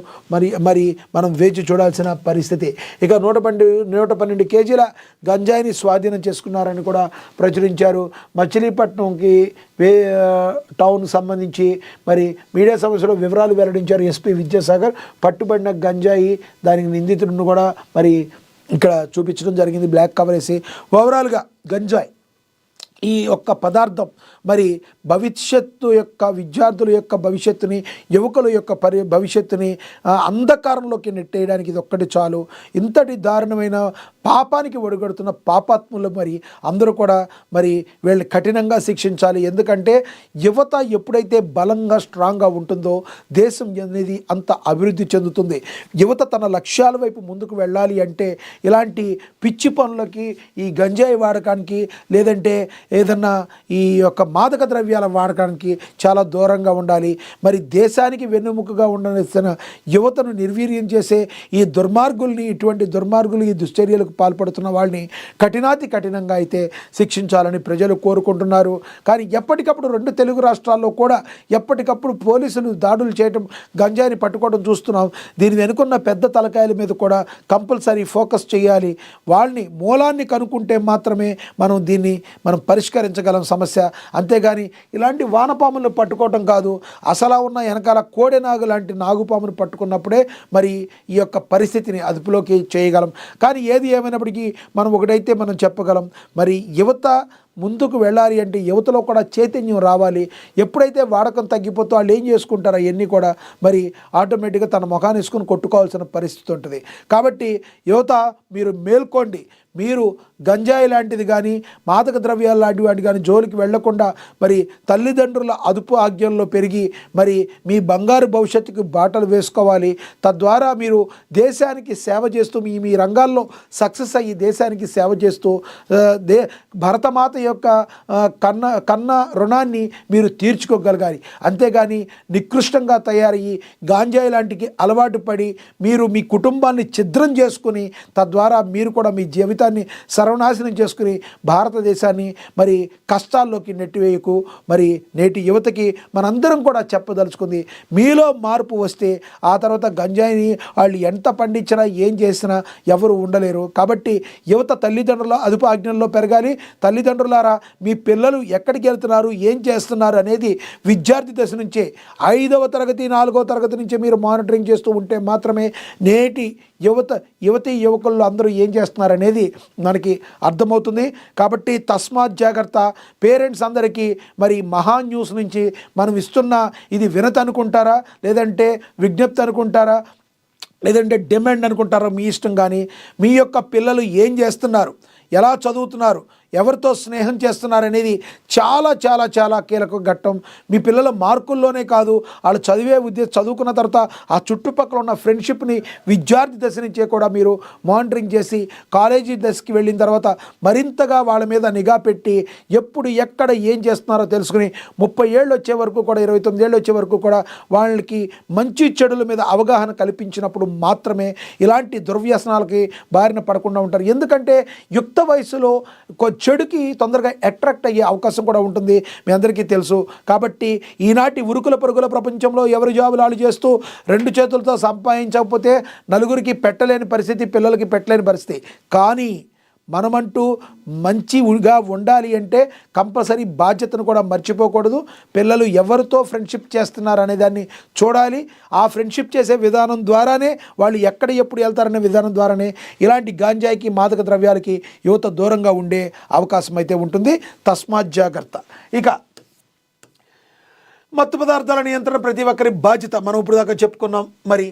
మరి మనం వేచి చూడాల్సిన పరిస్థితి. ఇక 112 కేజీల గంజాయిని స్వాధీనం చేసుకున్నారని కూడా ప్రచురించారు. మచిలీపట్నంకి టౌన్ సంబంధించి మరి మీడియా సమస్యలో వివరాలు వెల్లడించారు ఎస్పీ విద్యాసాగర్. పట్టుబడిన గంజాయి దానికి నిందితులను కూడా మరి ఇక్కడ చూపించడం జరిగింది బ్లాక్ కవర్ వేసి. ఓవరాల్గా గంజాయి ఈ యొక్క పదార్థం మరి భవిష్యత్తు యొక్క విద్యార్థుల యొక్క భవిష్యత్తుని, యువకుల యొక్క భవిష్యత్తుని అంధకారంలోకి నెట్టేయడానికి ఇది ఒక్కటి చాలు. ఇంతటి దారుణమైన పాపానికి ఒడిగడుతున్న పాపాత్ములు మరి అందరూ కూడా మరి వీళ్ళని కఠినంగా శిక్షించాలి. ఎందుకంటే యువత ఎప్పుడైతే బలంగా స్ట్రాంగ్గా ఉంటుందో దేశం అనేది అంత అభివృద్ధి చెందుతుంది. యువత తన లక్ష్యాల వైపు ముందుకు వెళ్ళాలి అంటే ఇలాంటి పిచ్చి పనులకి, ఈ గంజాయి వాడకానికి లేదంటే ఏదన్నా ఈ యొక్క మాదక ద్రవ్యాల వాడకానికి చాలా దూరంగా ఉండాలి. మరి దేశానికి వెన్నెముకగా ఉండవలసిన యువతను నిర్వీర్యం చేసే ఈ దుర్మార్గుల్ని, ఇటువంటి దుర్మార్గులు ఈ దుశ్చర్యలకు పాల్పడుతున్న వాళ్ళని కఠినంగా అయితే శిక్షించాలని ప్రజలు కోరుకుంటున్నారు. కానీ ఎప్పటికప్పుడు 2 తెలుగు రాష్ట్రాల్లో కూడా ఎప్పటికప్పుడు పోలీసులు దాడులు చేయడం, గంజాయిని పట్టుకోవడం చూస్తున్నాం. దీని వెనుకున్న పెద్ద తలకాయల మీద కూడా కంపల్సరీ ఫోకస్ చేయాలి. వాళ్ళని మూలాన్ని కనుక్కుంటే మాత్రమే మనం పరిష్కరించగలం సమస్య. అంతేగాని ఇలాంటి వానపాములను పట్టుకోవటం కాదు, అసలా ఉన్న వెనకాల కోడెనాగు లాంటి నాగుపామును పట్టుకున్నప్పుడే మరి ఈ యొక్క పరిస్థితిని అదుపులోకి చేయగలం. కానీ ఏది ఏమైనప్పటికీ మనం చెప్పగలం, మరి యువత ముందుకు వెళ్ళాలి అంటే యువతలో కూడా చైతన్యం రావాలి. ఎప్పుడైతే వాడకం తగ్గిపోతే వాళ్ళు ఏం చేసుకుంటారో అవన్నీ కూడా మరి ఆటోమేటిక్గా తన ముఖాన్ని వేసుకొని కొట్టుకోవాల్సిన పరిస్థితి ఉంటుంది. కాబట్టి యువత మీరు మేల్కోండి. మీరు గంజాయి లాంటిది కానీ మాదక ద్రవ్యాలు లాంటి వాటి కానీ జోలికి వెళ్లకుండా మరి తల్లిదండ్రుల అదుపు ఆజ్ఞల్లో పెరిగి మరి మీ బంగారు భవిష్యత్తుకు బాటలు వేసుకోవాలి. తద్వారా మీరు దేశానికి సేవ చేస్తూ మీ రంగాల్లో సక్సెస్ అయ్యి దేశానికి సేవ చేస్తూ భరతమాత యొక్క కన్న రుణాన్ని మీరు తీర్చుకోగలగాలి. అంతేగాని నికృష్టంగా తయారయ్యి గాంజాయి లాంటికి అలవాటు పడి మీరు మీ కుటుంబాన్ని ఛిద్రం చేసుకుని తద్వారా మీరు కూడా మీ జీవితాన్ని సర్వనాశనం చేసుకుని భారతదేశాన్ని మరి కష్టాల్లోకి నెట్టివేయకు. మరి నేటి యువతకి మనందరం కూడా చెప్పదలుచుకుంది, మీలో మార్పు వస్తే ఆ తర్వాత గంజాయిని వాళ్ళు ఎంత పండించినా ఏం చేసినా ఎవరు ఉండలేరు. కాబట్టి యువత తల్లిదండ్రుల అదుపు ఆజ్ఞల్లో పెరగాలి. తల్లిదండ్రులారా, మీ పిల్లలు ఎక్కడికి వెళ్తున్నారు, ఏం చేస్తున్నారు అనేది విద్యార్థి దశ నుంచే 5వ తరగతి 4వ తరగతి నుంచే మీరు మానిటరింగ్ చేస్తూ ఉంటే మాత్రమే నేటి యువతీ యువకులు అందరూ ఏం చేస్తున్నారు అనేది మనకి అర్థమవుతుంది. కాబట్టి తస్మాత్ జాగ్రత్త. పేరెంట్స్ అందరికీ మరి మహా న్యూస్ నుంచి మనం ఇస్తున్న ఇది వినతి అనుకుంటారా, లేదంటే విజ్ఞప్తి అనుకుంటారా, లేదంటే డిమాండ్ అనుకుంటారా, మీ ఇష్టం. కానీ మీ యొక్క పిల్లలు ఏం చేస్తున్నారు, ఎలా చదువుతున్నారు, ఎవరితో స్నేహం చేస్తున్నారు అనేది చాలా చాలా చాలా కీలక ఘట్టం. మీ పిల్లల మార్కుల్లోనే కాదు, వాళ్ళు చదువుకున్న తర్వాత ఆ చుట్టుపక్కల ఉన్న ఫ్రెండ్షిప్ని విద్యార్థి దశ నుంచే కూడా మీరు మానిటరింగ్ చేసి కాలేజీ దశకి వెళ్ళిన తర్వాత మరింతగా వాళ్ళ మీద నిఘా పెట్టి ఎప్పుడు ఎక్కడ ఏం చేస్తున్నారో తెలుసుకుని 30 ఏళ్ళు వచ్చే వరకు కూడా 29 ఏళ్ళు వచ్చే వరకు కూడా వాళ్ళకి మంచి చెడుల మీద అవగాహన కల్పించినప్పుడు మాత్రమే ఇలాంటి దుర్వ్యసనాలకి బారిన పడకుండా ఉంటారు. ఎందుకంటే యుక్త వయసులో చెడుకి తొందరగా అట్రాక్ట్ అయ్యే అవకాశం కూడా ఉంటుంది, మీ అందరికీ తెలుసు. కాబట్టి ఈనాటి ఉరుకుల పరుగుల ప్రపంచంలో ఎవరి జాబులు వాళ్ళు చేస్తూ 2 చేతులతో సంపాదించకపోతే నలుగురికి పెట్టలేని పరిస్థితి, పిల్లలకి పెట్టలేని పరిస్థితి. కానీ మనమంటూ మంచిగా ఉండాలి అంటే కంపల్సరీ బాధ్యతను కూడా మర్చిపోకూడదు. పిల్లలు ఎవరితో ఫ్రెండ్షిప్ చేస్తున్నారు అనే దాన్ని చూడాలి. ఆ ఫ్రెండ్షిప్ చేసే విధానం ద్వారానే వాళ్ళు ఎక్కడ ఎప్పుడు వెళ్తారనే విధానం ద్వారానే ఇలాంటి గాంజాయికి మాదక ద్రవ్యాలకి యువత దూరంగా ఉండే అవకాశం అయితే ఉంటుంది. తస్మాత్ జాగ్రత్త. ఇక మత్తు పదార్థాల నియంత్రణ ప్రతి ఒక్కరి బాధ్యత. మనం ఇప్పుడు దాకా చెప్పుకున్నాం. మరి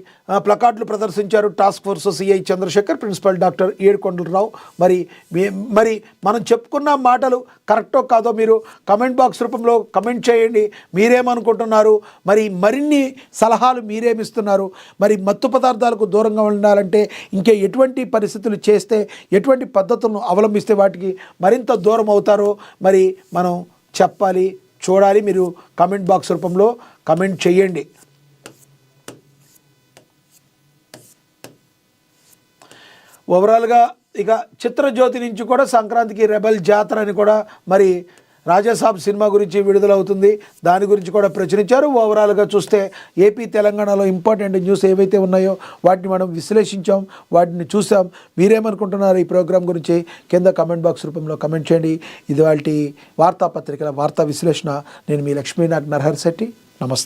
ప్లకార్డులు ప్రదర్శించారు task force CI Chandrasekhar, principal doctor Yedukondalarao. మరి మనం చెప్పుకున్న మాటలు కరెక్టో కాదో మీరు కమెంట్ బాక్స్ రూపంలో కమెంట్ చేయండి. మీరేమనుకుంటున్నారు, మరి మరిన్ని సలహాలు మీరేమిస్తున్నారు, మరి మత్తు పదార్థాలకు దూరంగా ఉండాలంటే ఇంకే ఎటువంటి పరిస్థితులు చేస్తే, ఎటువంటి పద్ధతులను అవలంబిస్తే వాటికి మరింత దూరం అవుతారో మరి మనం చెప్పాలి, చూడాలి. మీరు కమెంట్ బాక్స్ రూపంలో కమెంట్ చేయండి. ఓవరాల్గా ఇక చిత్రజ్యోతి నుంచి కూడా సంక్రాంతికి రెబల్ జాతర అని కూడా మరి రాజాసాబ్ సినిమా గురించి విడుదలవుతుంది. దాని గురించి కూడా ప్రచురించారు. ఓవరాల్గా చూస్తే ఏపీ తెలంగాణలో ఇంపార్టెంట్ న్యూస్ ఏవైతే ఉన్నాయో వాటిని మనం విశ్లేషించాం, వాటిని చూసాం. మీరేమనుకుంటున్నారు ఈ ప్రోగ్రాం గురించి కింద కమెంట్ బాక్స్ రూపంలో కమెంట్ చేయండి. ఇది వాటి వార్తాపత్రికల వార్తా విశ్లేషణ. నేను మీ లక్ష్మీనాథ్ నరహర్ శెట్టి. నమస్తే.